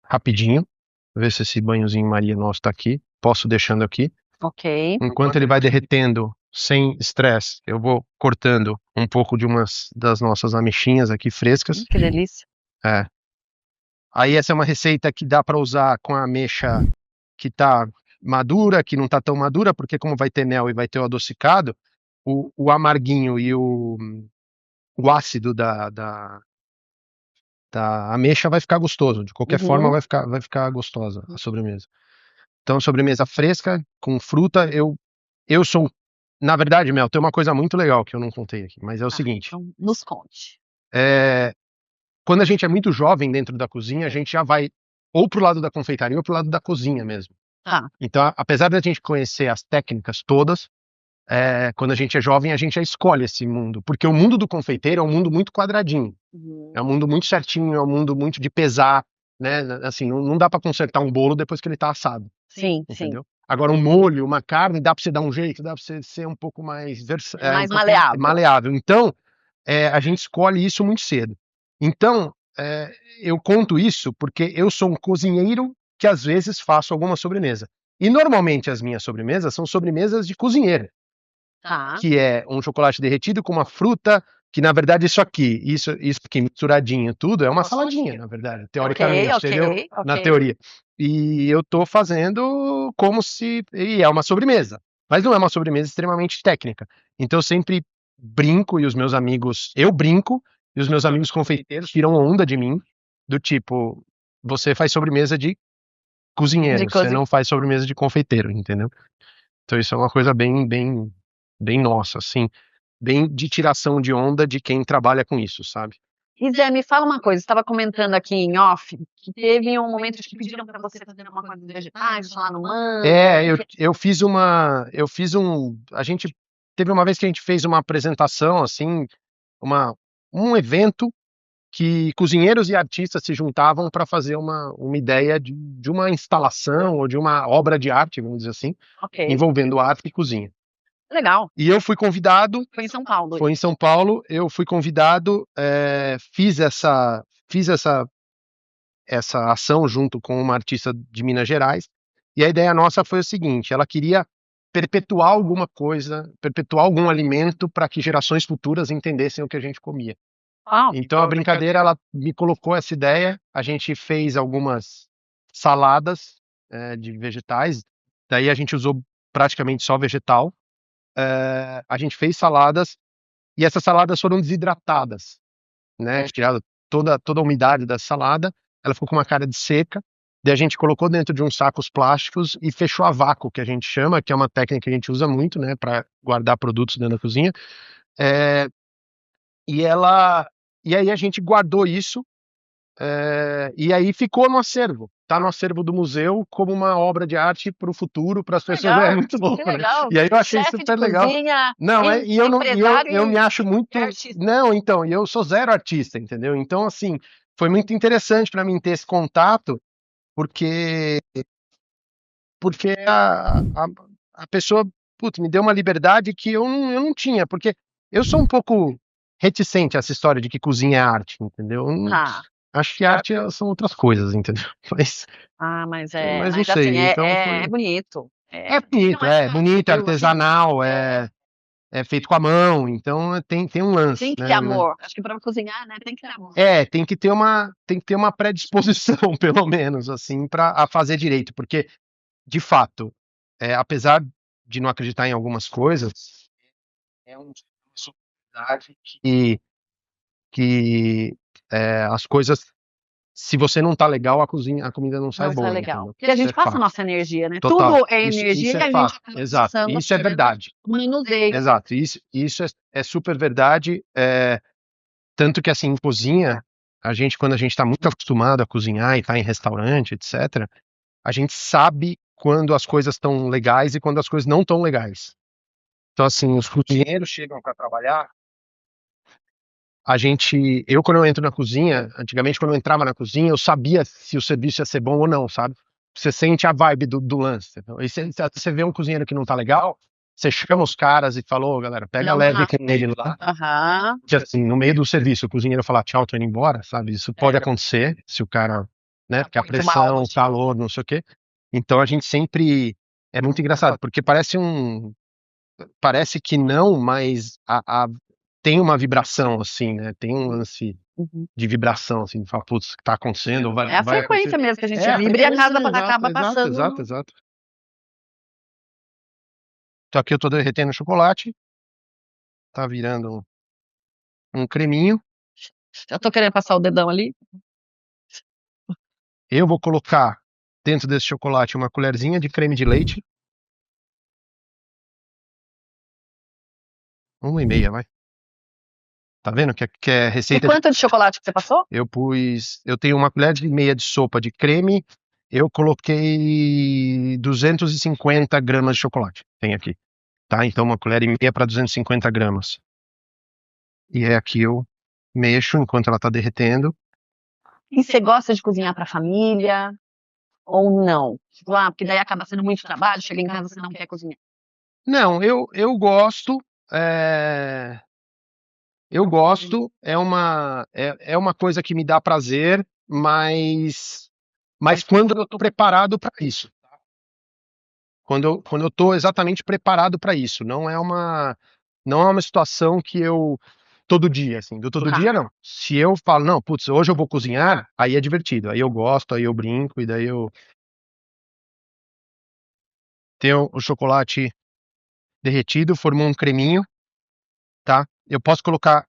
Speaker 4: rapidinho. Vou ver se esse banhozinho Maria nosso tá aqui. Posso deixando aqui.
Speaker 2: Ok.
Speaker 4: Enquanto ele vai derretendo sem estresse, eu vou cortando um pouco de umas das nossas ameixinhas aqui frescas.
Speaker 2: Que delícia.
Speaker 4: Aí essa é uma receita que dá para usar com a ameixa que tá madura, que não tá tão madura, porque como vai ter mel e vai ter o adocicado, o amarguinho e o ácido da ameixa vai ficar gostoso. De qualquer forma vai ficar gostosa a sobremesa. Então, sobremesa fresca, com fruta, eu sou... Na verdade, Mel, tem uma coisa muito legal que eu não contei aqui, mas é o seguinte.
Speaker 2: Então, nos conte.
Speaker 4: Quando a gente é muito jovem dentro da cozinha, a gente já vai ou pro lado da confeitaria ou pro lado da cozinha mesmo. Então, apesar da gente conhecer as técnicas todas, quando a gente é jovem, a gente já escolhe esse mundo. Porque o mundo do confeiteiro é um mundo muito quadradinho. É um mundo muito certinho, é um mundo muito de pesar, né? Assim, não dá para consertar um bolo depois que ele tá assado.
Speaker 2: Sim,
Speaker 4: entendeu? Agora, um molho, uma carne, dá para você dar um jeito, dá para você ser um pouco mais...
Speaker 2: mais maleável.
Speaker 4: Maleável. Então, a gente escolhe isso muito cedo. Então, eu conto isso porque eu sou um cozinheiro que às vezes faço alguma sobremesa. E normalmente as minhas sobremesas são sobremesas de cozinheira. Que é um chocolate derretido com uma fruta, que na verdade isso aqui misturadinho tudo, é uma saladinha, na verdade, teoricamente, entendeu? Na teoria. E eu tô fazendo como se... E é uma sobremesa. Mas não é uma sobremesa extremamente técnica. Então eu sempre brinco, e os meus amigos... Eu brinco, e os meus amigos confeiteiros tiram onda de mim, do tipo, você faz sobremesa de cozinheiro, você não faz sobremesa de confeiteiro, entendeu? Então isso é uma coisa bem nossa, assim, bem de tiração de onda de quem trabalha com isso, sabe?
Speaker 2: E Zé, me fala uma coisa, você estava comentando aqui em off, que teve um momento que pediram para você fazer alguma coisa de vegetais, lá no manga.
Speaker 4: A gente teve uma vez que a gente fez uma apresentação, assim, um evento que cozinheiros e artistas se juntavam para fazer uma ideia de uma instalação ou de uma obra de arte, vamos dizer assim, envolvendo arte e cozinha.
Speaker 2: Legal.
Speaker 4: E eu fui convidado.
Speaker 2: Foi em São Paulo.
Speaker 4: Foi em São Paulo. Eu fui convidado, fiz essa ação junto com uma artista de Minas Gerais. E a ideia nossa foi o seguinte: ela queria perpetuar alguma coisa, perpetuar algum alimento para que gerações futuras entendessem o que a gente comia. Então a brincadeira, ela me colocou essa ideia. A gente fez algumas saladas de vegetais. Daí a gente usou praticamente só vegetal. A gente fez saladas e essas saladas foram desidratadas, né? Tirado toda a umidade da salada, ela ficou com uma cara de seca. Daí a gente colocou dentro de uns sacos plásticos e fechou a vácuo, que a gente chama, que é uma técnica que a gente usa muito, né, para guardar produtos dentro da cozinha. E aí a gente guardou isso. E aí ficou no acervo. Tá no acervo do museu como uma obra de arte para o futuro, para as pessoas. É muito louco, né? E aí eu achei super legal. Não, eu me acho muito. Não, então, e eu sou zero artista, entendeu? Então, assim, foi muito interessante para mim ter esse contato, porque a pessoa, me deu uma liberdade que eu não tinha, porque eu sou um pouco reticente a essa história de que cozinha é arte, entendeu? Acho que arte são outras coisas, entendeu? Mas não sei.
Speaker 2: Assim,
Speaker 4: então
Speaker 2: é bonito.
Speaker 4: É bonito, é artesanal, é feito com a mão, então tem um lance,
Speaker 2: Tem que
Speaker 4: né?
Speaker 2: ter amor. Acho que para cozinhar, né, tem que ter amor.
Speaker 4: Tem que ter uma predisposição, pelo menos, assim, a fazer direito, porque, de fato, apesar de não acreditar em algumas coisas, é uma verdade que as coisas, se você não tá legal, a comida não sai
Speaker 2: Não
Speaker 4: boa,
Speaker 2: sai legal.
Speaker 4: entendeu?
Speaker 2: Porque a
Speaker 4: Isso
Speaker 2: gente
Speaker 4: é
Speaker 2: passa a
Speaker 4: fato.
Speaker 2: nossa energia, né?
Speaker 4: Total.
Speaker 2: Tudo é
Speaker 4: Isso
Speaker 2: energia
Speaker 4: é
Speaker 2: e a gente
Speaker 4: fato.
Speaker 2: acaba
Speaker 4: Exato.
Speaker 2: passando
Speaker 4: Isso é verdade.
Speaker 2: manuseio.
Speaker 4: Exato. Isso é super verdade. Tanto que, assim, em cozinha, quando a gente tá muito acostumado a cozinhar e tá em restaurante, etc., a gente sabe quando as coisas estão legais e quando as coisas não estão legais. Então, assim, os cozinheiros chegam para trabalhar, quando eu entro na cozinha, antigamente quando eu entrava na cozinha, eu sabia se o serviço ia ser bom ou não, sabe? Você sente a vibe do lance. Entendeu? E você vê um cozinheiro que não tá legal, você chama os caras e fala, ô, galera, pega leve com ele lá.
Speaker 2: Aham.
Speaker 4: Que, assim, no meio do serviço, o cozinheiro falar tchau, tô indo embora, sabe? Isso pode acontecer se o cara, né? Porque a
Speaker 2: Muito mal,
Speaker 4: pressão, o calor, não sei o quê. Então a gente sempre. É muito engraçado, porque parece que não, mas tem uma vibração, assim, né? Tem um lance
Speaker 2: Uhum.
Speaker 4: de vibração, assim, de falar, putz, o que tá acontecendo, vai,
Speaker 2: É a
Speaker 4: vai
Speaker 2: frequência
Speaker 4: acontecer.
Speaker 2: mesmo que a gente
Speaker 4: É, a
Speaker 2: vibra e a
Speaker 4: frequência,
Speaker 2: casa
Speaker 4: exato,
Speaker 2: acaba
Speaker 4: exato,
Speaker 2: passando.
Speaker 4: exato. Então aqui eu tô derretendo o chocolate, tá virando um creminho.
Speaker 2: Já tô querendo passar o dedão ali.
Speaker 4: Eu vou colocar dentro desse chocolate uma colherzinha de creme de leite. 1,5, vai. Tá vendo que é
Speaker 2: E
Speaker 4: receita
Speaker 2: quanto de chocolate que você passou?
Speaker 4: Eu tenho 1,5 colher de sopa de creme, eu coloquei 250 gramas de chocolate, tem aqui, tá? Então 1,5 colher para 250 gramas. E aqui eu mexo enquanto ela tá derretendo.
Speaker 2: E você gosta de cozinhar para a família ou não? Tipo, porque daí acaba sendo muito trabalho, chega em casa você não quer cozinhar.
Speaker 4: Não, eu gosto, é, é uma coisa que me dá prazer, mas quando eu tô preparado para isso. Quando eu tô exatamente preparado para isso. Não é uma situação que eu todo dia, assim, do todo dia não. Se eu falo, não, putz, hoje eu vou cozinhar, aí é divertido, aí eu gosto, aí eu brinco, e daí eu tenho o chocolate derretido, formou um creminho, tá? Eu posso colocar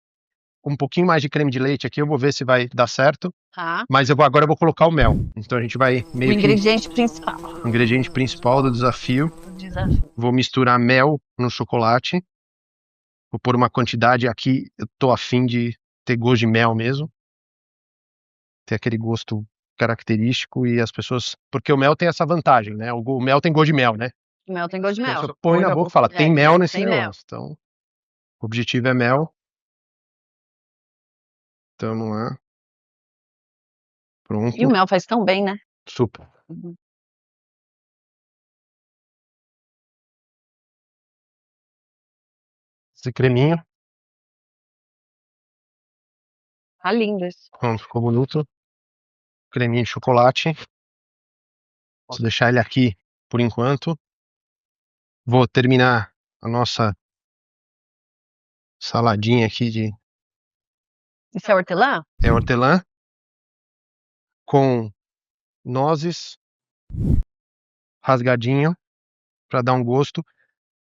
Speaker 4: um pouquinho mais de creme de leite aqui, eu vou ver se vai dar certo,
Speaker 2: Tá?
Speaker 4: mas agora eu vou colocar o mel. Então a gente vai
Speaker 2: O
Speaker 4: meio que
Speaker 2: ingrediente principal
Speaker 4: o ingrediente principal do desafio.
Speaker 2: do desafio.
Speaker 4: Vou misturar mel no chocolate. Vou pôr uma quantidade aqui, eu tô afim de ter gosto de mel mesmo. Ter aquele gosto característico e as pessoas. Porque o mel tem essa vantagem, né? O mel tem gosto de mel, né?
Speaker 2: O mel tem gosto de
Speaker 4: Então
Speaker 2: mel.
Speaker 4: você põe na boca e fala, tem mel nesse
Speaker 2: tem mel.
Speaker 4: negócio. Então, o objetivo é mel. Tamo lá. Pronto.
Speaker 2: E o mel faz tão bem, né?
Speaker 4: Super.
Speaker 2: Uhum.
Speaker 4: Esse creminho.
Speaker 2: Tá lindo isso.
Speaker 4: Pronto, ficou bonito. Creminho de chocolate. Vou deixar ele aqui por enquanto. Vou terminar a nossa saladinha aqui de
Speaker 2: Isso é hortelã?
Speaker 4: hortelã com nozes rasgadinho para dar um gosto.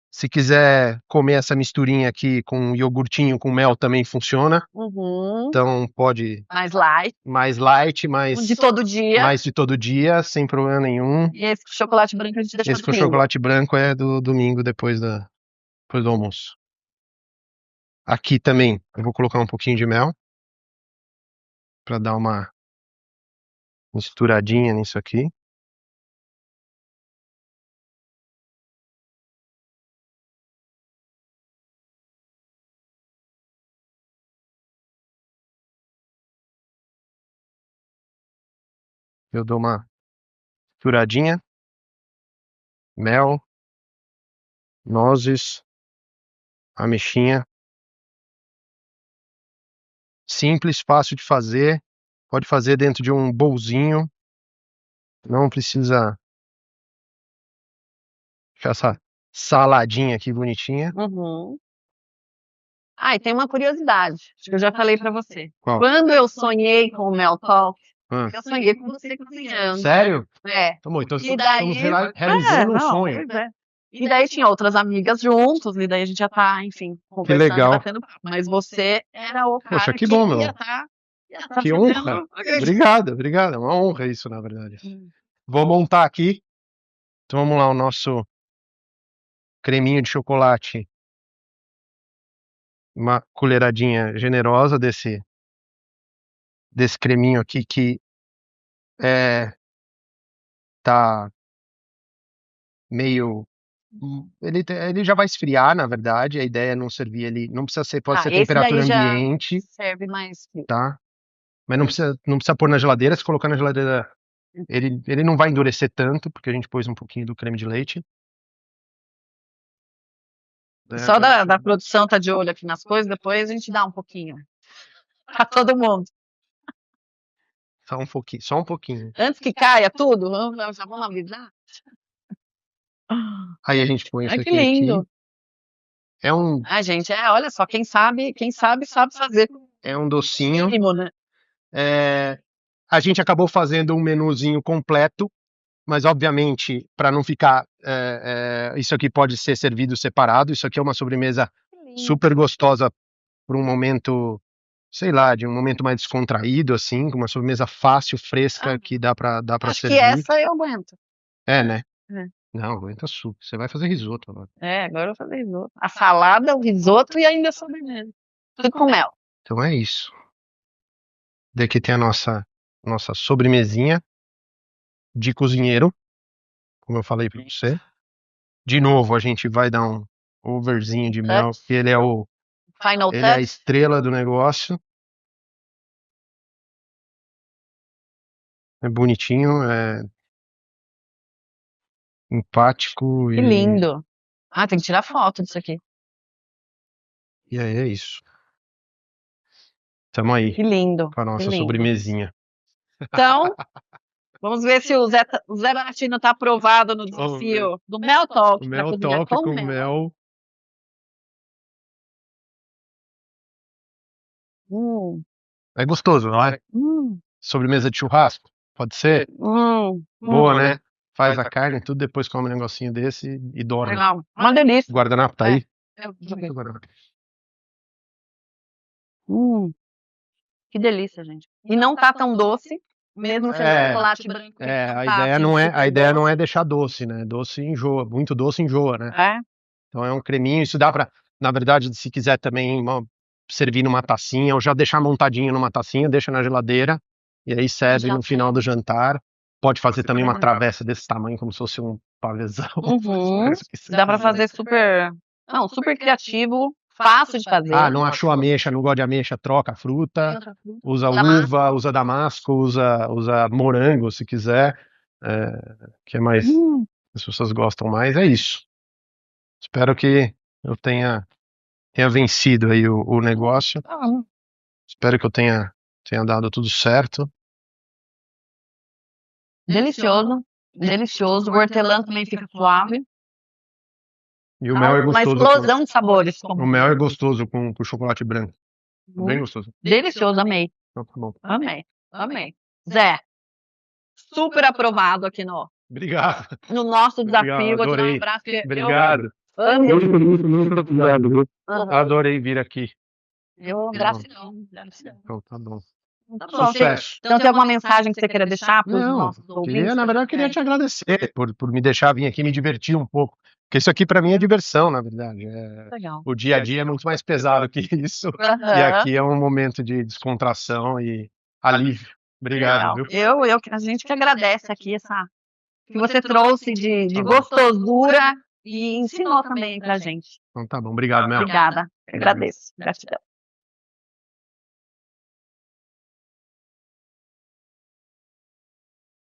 Speaker 4: Se quiser comer essa misturinha aqui com iogurtinho com mel também funciona.
Speaker 2: Uhum.
Speaker 4: Então pode
Speaker 2: Mais light.
Speaker 4: mais light, mais
Speaker 2: De todo dia.
Speaker 4: mais de todo dia, sem problema nenhum.
Speaker 2: E esse chocolate branco a gente deixa
Speaker 4: Esse
Speaker 2: pro
Speaker 4: com
Speaker 2: domingo.
Speaker 4: chocolate branco é do domingo depois do almoço. Aqui também eu vou colocar um pouquinho de mel para dar uma misturadinha nisso aqui. Eu dou uma misturadinha, mel, nozes, ameixinha. Simples, fácil de fazer. Pode fazer dentro de um bolzinho. Não precisa ficar essa saladinha aqui bonitinha.
Speaker 2: Uhum. Ah, e tem uma curiosidade, acho que eu já falei pra você.
Speaker 4: Qual?
Speaker 2: Quando eu sonhei com o Mel Talk,
Speaker 4: Ah,
Speaker 2: eu sonhei com você cozinhando.
Speaker 4: sério?
Speaker 2: É.
Speaker 4: Tá bom, então
Speaker 2: E daí,
Speaker 4: estamos realizando um
Speaker 2: não,
Speaker 4: sonho.
Speaker 2: pois é. E daí tinha outras amigas juntos, e daí a gente já tá, enfim, conversando,
Speaker 4: legal.
Speaker 2: batendo papo. Mas você era o cara
Speaker 4: Poxa, que bom, meu.
Speaker 2: ia tá
Speaker 4: Que
Speaker 2: fazendo-
Speaker 4: honra. Obrigado. É uma honra isso, na verdade. Vou montar aqui. Então vamos lá, o nosso creminho de chocolate. Uma colheradinha generosa desse creminho aqui que tá meio. Ele já vai esfriar, na verdade. A ideia é não servir ele. Não precisa ser, pode ser
Speaker 2: esse
Speaker 4: temperatura
Speaker 2: daí já
Speaker 4: ambiente,
Speaker 2: serve mais frio.
Speaker 4: tá? Mas não precisa pôr na geladeira. Se colocar na geladeira, ele não vai endurecer tanto, porque a gente pôs um pouquinho do creme de leite.
Speaker 2: Só da produção tá de olho aqui nas coisas, depois a gente dá um pouquinho. Pra todo mundo.
Speaker 4: Só um pouquinho.
Speaker 2: Antes que caia tudo, já vamos avisar.
Speaker 4: Aí a gente põe isso
Speaker 2: Ai, que
Speaker 4: aqui.
Speaker 2: lindo.
Speaker 4: É um,
Speaker 2: Ah, gente, olha só, quem sabe sabe fazer com
Speaker 4: é um docinho.
Speaker 2: mínimo, né?
Speaker 4: A gente acabou fazendo um menuzinho completo, mas obviamente, para não ficar. Isso aqui pode ser servido separado. Isso aqui é uma sobremesa super gostosa para um momento, sei lá, de um momento mais descontraído, assim, uma sobremesa fácil, fresca, que dá para
Speaker 2: Acho
Speaker 4: servir.
Speaker 2: que essa eu aguento.
Speaker 4: É, né?
Speaker 2: É.
Speaker 4: Não, aguenta super. Você vai fazer risoto agora.
Speaker 2: Agora eu vou fazer risoto. A salada, o risoto e ainda a sobremesa. Tudo com mel.
Speaker 4: Então é isso. Daqui tem a nossa sobremesinha de cozinheiro, como eu falei para você. De novo, a gente vai dar um overzinho de mel, que ele é
Speaker 2: Final
Speaker 4: ele é a
Speaker 2: touch.
Speaker 4: estrela do negócio. É bonitinho, é empático
Speaker 2: Que lindo. Ah, tem que tirar foto disso aqui.
Speaker 4: e aí é isso. Tamo aí
Speaker 2: Que lindo.
Speaker 4: com a nossa
Speaker 2: que lindo.
Speaker 4: sobremesinha.
Speaker 2: Então, vamos ver se o Zé Baratino tá aprovado no desafio do Mel Talk.
Speaker 4: O
Speaker 2: pra
Speaker 4: mel
Speaker 2: cozinhar
Speaker 4: top com mel. É gostoso, não é? Sobremesa de churrasco, pode ser? Boa, né? Faz a carne, tudo, depois come um negocinho desse e dorme.
Speaker 2: Legal. Uma delícia.
Speaker 4: O guardanapo tá aí?
Speaker 2: Deixa eu ver.
Speaker 4: Guardanapo.
Speaker 2: Que delícia, gente. E não tá tão doce, mesmo sendo chocolate branco.
Speaker 4: A ideia não é deixar doce, né? Doce enjoa, muito doce enjoa, né? Então é um creminho, isso dá pra, na verdade, se quiser também servir numa tacinha, ou já deixar montadinho numa tacinha, deixa na geladeira, e aí serve no final do jantar. Pode fazer também uma travessa desse tamanho, como se fosse um pavêzão.
Speaker 2: Dá pra fazer super criativo, fácil de fazer.
Speaker 4: Ah, não achou ameixa, não gosta de ameixa, troca a fruta, usa uva, usa damasco, usa morango, se quiser, que é mais, as pessoas gostam mais, é isso. Espero que eu tenha vencido aí o negócio. Espero que eu tenha dado tudo certo.
Speaker 2: Delicioso, delicioso. O hortelã também fica suave.
Speaker 4: E o mel é
Speaker 2: Uma
Speaker 4: gostoso.
Speaker 2: explosão de sabores.
Speaker 4: O mel é gostoso com chocolate branco. Bem gostoso.
Speaker 2: Delicioso, amei.
Speaker 4: Então, tá bom.
Speaker 2: Amei. Zé, super aprovado aqui
Speaker 4: Obrigado.
Speaker 2: no nosso desafio. Vou te dar um
Speaker 4: Adorei.
Speaker 2: abraço.
Speaker 4: Obrigado. Adorei vir aqui.
Speaker 2: Gratidão.
Speaker 4: Então, tá bom.
Speaker 2: Tá bom.
Speaker 4: Sucesso.
Speaker 2: Então tem alguma mensagem que você queira deixar para os nossos ouvintes?
Speaker 4: Na verdade, eu queria te agradecer por me deixar vir aqui me divertir um pouco. Porque isso aqui para mim é diversão, na verdade.
Speaker 2: Legal.
Speaker 4: O dia a dia é muito mais pesado que isso. E aqui é um momento de descontração e alívio. Obrigado, viu?
Speaker 2: A gente que agradece aqui que você trouxe de gostosura e ensinou também pra gente.
Speaker 4: Então tá bom. Obrigado, Mel.
Speaker 2: Obrigada. Agradeço. Gratidão.